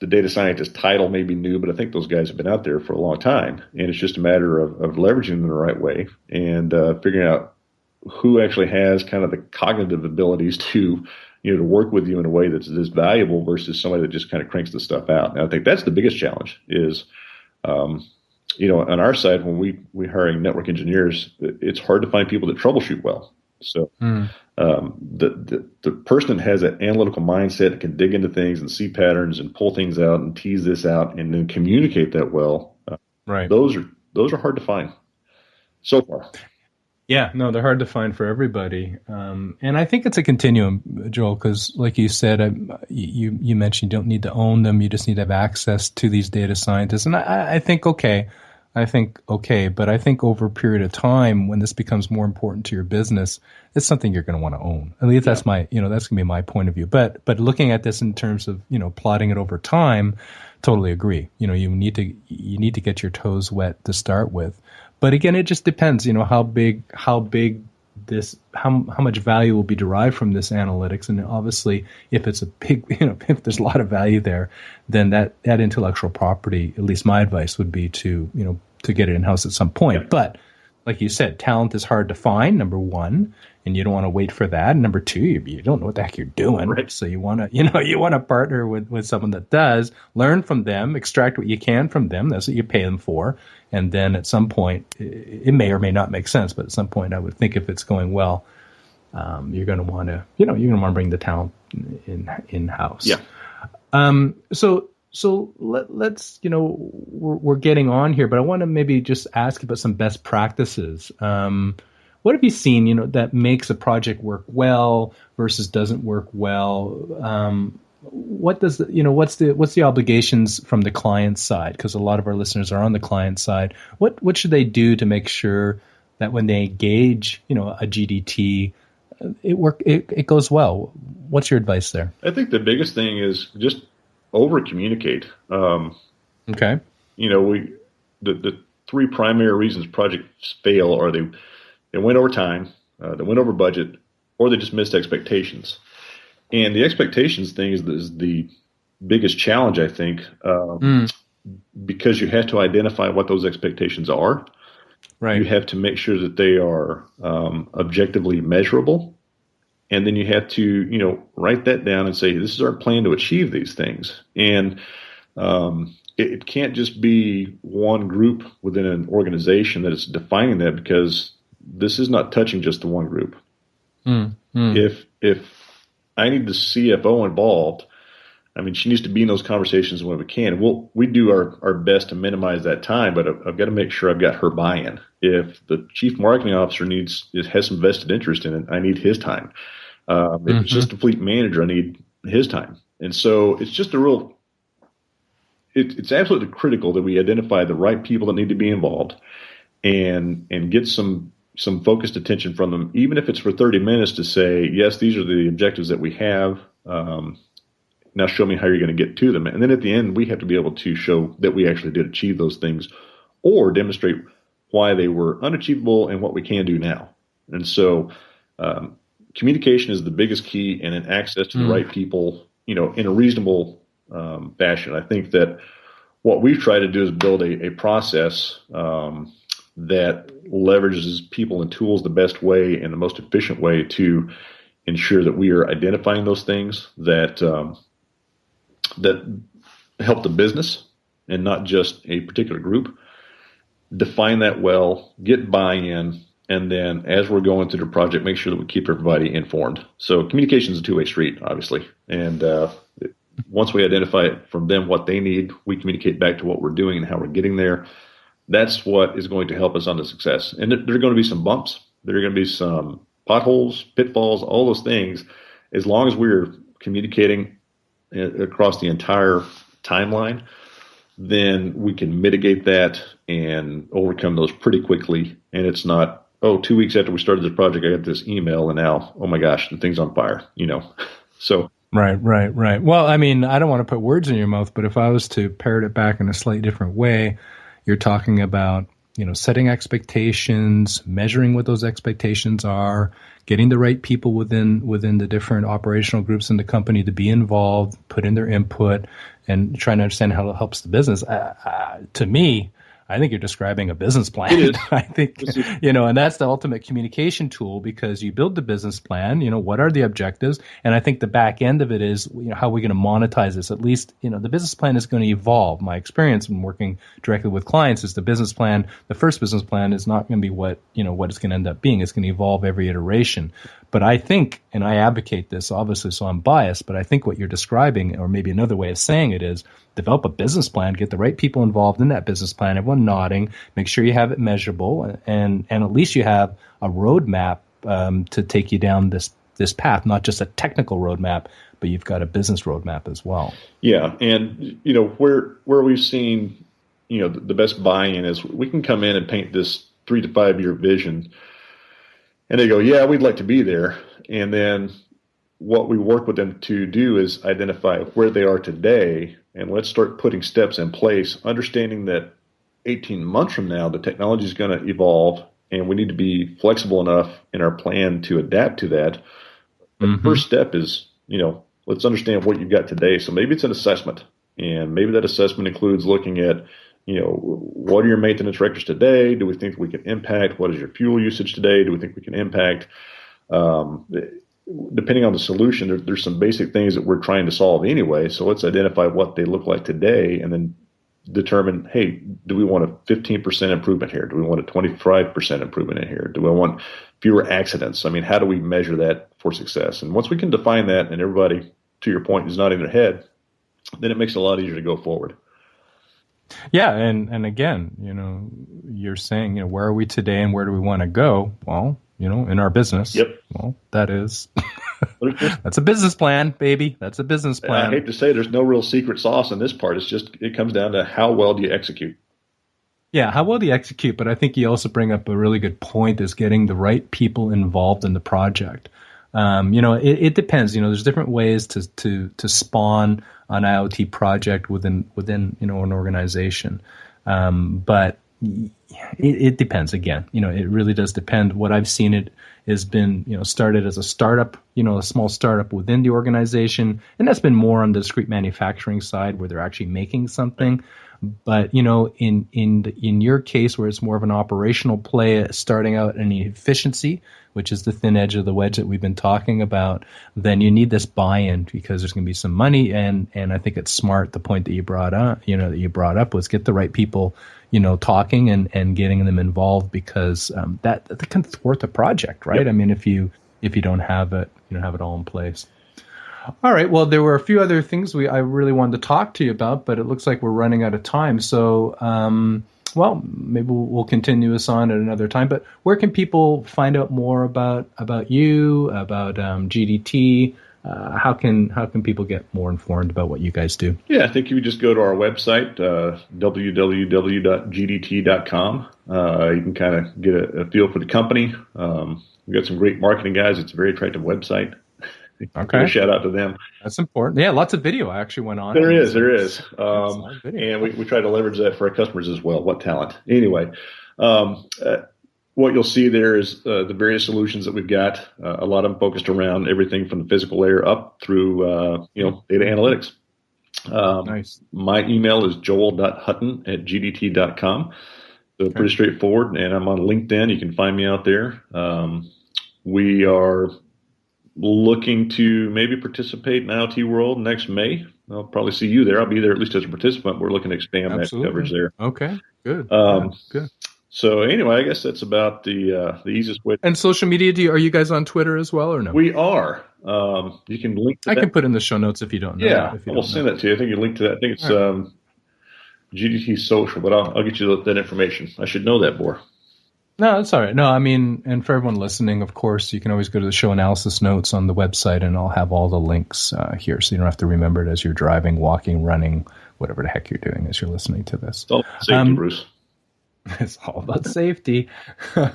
the data scientist title may be new, but I think those guys have been out there for a long time. And it's just a matter of leveraging them the right way and figuring out who actually has kind of the cognitive abilities to work with you in a way that's valuable versus somebody that just kind of cranks the stuff out. And I think that's the biggest challenge is, on our side, when we hiring network engineers, it's hard to find people that troubleshoot well. So the person that has an analytical mindset that can dig into things and see patterns and pull things out and tease this out and then communicate that well, right? Those are hard to find so far. Yeah, no, they're hard to find for everybody. And I think it's a continuum, Joel, because like you said, you mentioned you don't need to own them. You just need to have access to these data scientists. And I think, okay, but I think over a period of time, when this becomes more important to your business, it's something you're going to want to own. At least that's that's going to be my point of view. But looking at this in terms of, plotting it over time, totally agree. You need to get your toes wet to start with. But again, it just depends, how big this, how much value will be derived from this analytics. And obviously, if it's a big, if there's a lot of value there, then that intellectual property, at least my advice would be to get it in-house at some point. Yeah. But like you said, talent is hard to find, number one, and you don't want to wait for that. And number two, you don't know what the heck you're doing. Right. So you want to partner with someone that does, learn from them, extract what you can from them. That's what you pay them for. And then at some point, it may or may not make sense, but at some point, I would think if it's going well, you're going to want to, bring the talent in-house. Yeah. So let's, we're getting on here, but I want to maybe just ask about some best practices. What have you seen, that makes a project work well versus doesn't work well? What does what's the obligations from the client side? Because a lot of our listeners are on the client side. What should they do to make sure that when they engage, a GDT, it goes well? What's your advice there? I think the biggest thing is just over communicate. Okay. The three primary reasons projects fail are they went over time, they went over budget, or they just missed expectations. And the expectations thing is the biggest challenge, I think, because you have to identify what those expectations are. Right. You have to make sure that they are objectively measurable. And then you have to, write that down and say, this is our plan to achieve these things. And it can't just be one group within an organization that is defining that, because this is not touching just the one group. If I need the CFO involved, she needs to be in those conversations when we can. We do our best to minimize that time, but I've got to make sure I've got her buy-in. If the chief marketing officer has some vested interest in it, I need his time. If it's just a fleet manager, I need his time. And so it's just it's absolutely critical that we identify the right people that need to be involved and get some focused attention from them, even if it's for 30 minutes, to say, yes, these are the objectives that we have. Now show me how you're going to get to them. And then at the end, we have to be able to show that we actually did achieve those things, or demonstrate why they were unachievable and what we can do now. And so communication is the biggest key, and then access to the right people, in a reasonable fashion. I think that what we've tried to do is build a process that leverages people and tools the best way and the most efficient way to ensure that we are identifying those things that help the business and not just a particular group. Define that well, get buy-in, And then as we're going through the project, make sure that we keep everybody informed. So communication is a two-way street, obviously. And once we identify from them what they need, we communicate back to what we're doing and how we're getting there. That's what is going to help us on the success. And there are going to be some bumps. There are going to be some potholes, pitfalls, all those things. As long as we're communicating across the entire timeline, then we can mitigate that and overcome those pretty quickly. And it's not, 2 weeks after we started this project, I got this email, and now, oh my gosh, the thing's on fire, So Right. Well, I mean, I don't want to put words in your mouth, but if I was to parrot it back in a slightly different way, you're talking about, setting expectations, measuring what those expectations are, getting the right people within the different operational groups in the company to be involved, put in their input, and trying to understand how it helps the business. To me, I think you're describing a business plan. It is. I think, and that's the ultimate communication tool, because you build the business plan, what are the objectives? And I think the back end of it is, how are we going to monetize this? At least, the business plan is going to evolve. My experience when working directly with clients is the first business plan is not going to be what it's going to end up being. It's going to evolve every iteration. But I think, and I advocate this obviously, so I'm biased, but I think what you're describing, or maybe another way of saying it, is develop a business plan, get the right people involved in that business plan, everyone nodding, make sure you have it measurable, and at least you have a roadmap to take you down this path, not just a technical roadmap, but you've got a business roadmap as well. Yeah, and where we've seen the best buy-in is we can come in and paint this 3 to 5 year vision, and they go, yeah, we'd like to be there. And then what we work with them to do is identify where they are today, and let's start putting steps in place, understanding that 18 months from now, the technology is going to evolve, and we need to be flexible enough in our plan to adapt to that. The first step is, let's understand what you've got today. So maybe it's an assessment, and maybe that assessment includes looking at, what are your maintenance records today? Do we think we can impact? What is your fuel usage today? Do we think we can impact? Depending on the solution, there's some basic things that we're trying to solve anyway. So let's identify what they look like today, and then determine, hey, do we want a 15% improvement here? Do we want a 25% improvement in here? Do we want fewer accidents? I mean, how do we measure that for success? And once we can define that, and everybody, to your point, is nodding their head, then it makes it a lot easier to go forward. Yeah, and again, you're saying, where are we today and where do we want to go? Well, in our business. Yep. Well, that is that's a business plan, baby. That's a business plan. I hate to say there's no real secret sauce in this part. It comes down to how well do you execute. Yeah, how well do you execute? But I think you also bring up a really good point, is getting the right people involved in the project. It depends. There's different ways to spawn an IoT project within an organization. But it depends again. It really does depend. What I've seen it has been, started as a startup, a small startup within the organization, and that's been more on the discrete manufacturing side where they're actually making something. But in your case, where it's more of an operational play, starting out in efficiency, which is the thin edge of the wedge that we've been talking about, then you need this buy-in, because there's going to be some money, and I think it's smart. The point that you brought up, was get the right people, talking and getting them involved, because that can thwart the project, right? Yep. I mean, if you don't have it, all in place. All right. Well, there were a few other things I really wanted to talk to you about, but it looks like we're running out of time. So, maybe we'll continue this on at another time. But where can people find out more about you, about GDT? How can people get more informed about what you guys do? Yeah, I think you would just go to our website, www.gdt.com. You can kind of get a feel for the company. We've got some great marketing guys. It's a very attractive website. Okay. Shout out to them. That's important. Yeah, lots of video I actually went on. There is. And we try to leverage that for our customers as well. What talent. Anyway, what you'll see there is the various solutions that we've got. A lot of them focused around everything from the physical layer up through, data analytics. Nice. My email is joel.hutton@gdt.com. So okay. Pretty straightforward. And I'm on LinkedIn. You can find me out there. We are looking to maybe participate in IoT World next May. I'll probably see you there. I'll be there at least as a participant. We're looking to expand that coverage there. Okay, good. Good. So anyway, I guess that's about the easiest way. And social media, are you guys on Twitter as well or no? We are. You can link to that. I can put in the show notes if you don't know. Yeah, we'll send it to you. I think you link to that. I think it's GDT Social, but I'll get you that information. I should know that, Boar. No, that's all right. No, I mean, and for everyone listening, of course, you can always go to the show analysis notes on the website, and I'll have all the links here, so you don't have to remember it as you're driving, walking, running, whatever the heck you're doing as you're listening to this. It's all safety, Bruce. It's all about safety. All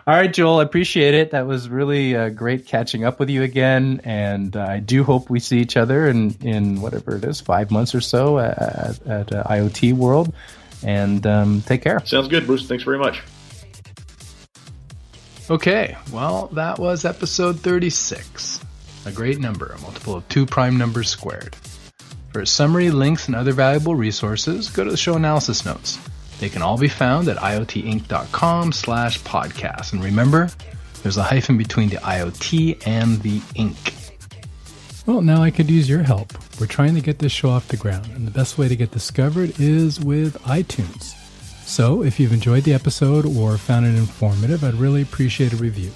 right, Joel, I appreciate it. That was really great catching up with you again, and I do hope we see each other in whatever it is, 5 months or so at IoT World, and take care. Sounds good, Bruce. Thanks very much. Okay, well, that was episode 36. A great number, a multiple of 2 prime numbers squared. For a summary, links, and other valuable resources, go to the show analysis notes. They can all be found at iotinc.com/podcast. And remember, there's a hyphen between the IoT and the Inc. Well, now I could use your help. We're trying to get this show off the ground, and the best way to get discovered is with iTunes. So if you've enjoyed the episode or found it informative, I'd really appreciate a review.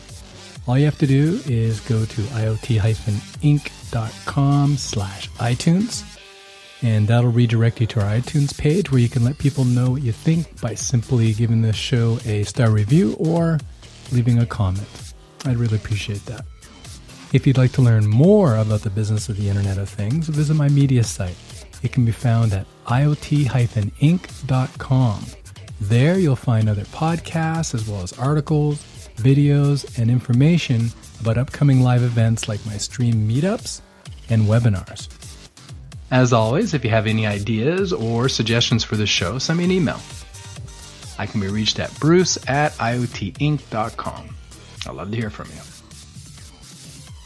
All you have to do is go to iot-inc.com/iTunes, and that'll redirect you to our iTunes page where you can let people know what you think by simply giving this show a star review or leaving a comment. I'd really appreciate that. If you'd like to learn more about the business of the Internet of Things, visit my media site. It can be found at iot-inc.com. There you'll find other podcasts as well as articles, videos, and information about upcoming live events like my stream meetups and webinars. As always, if you have any ideas or suggestions for the show, send me an email. I can be reached at bruce@iotinc.com. I'd love to hear from you.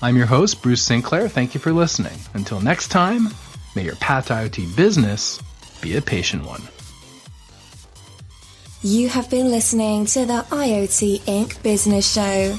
I'm your host, Bruce Sinclair. Thank you for listening. Until next time, may your path to IoT business be a patient one. You have been listening to the IoT Inc. Business Show.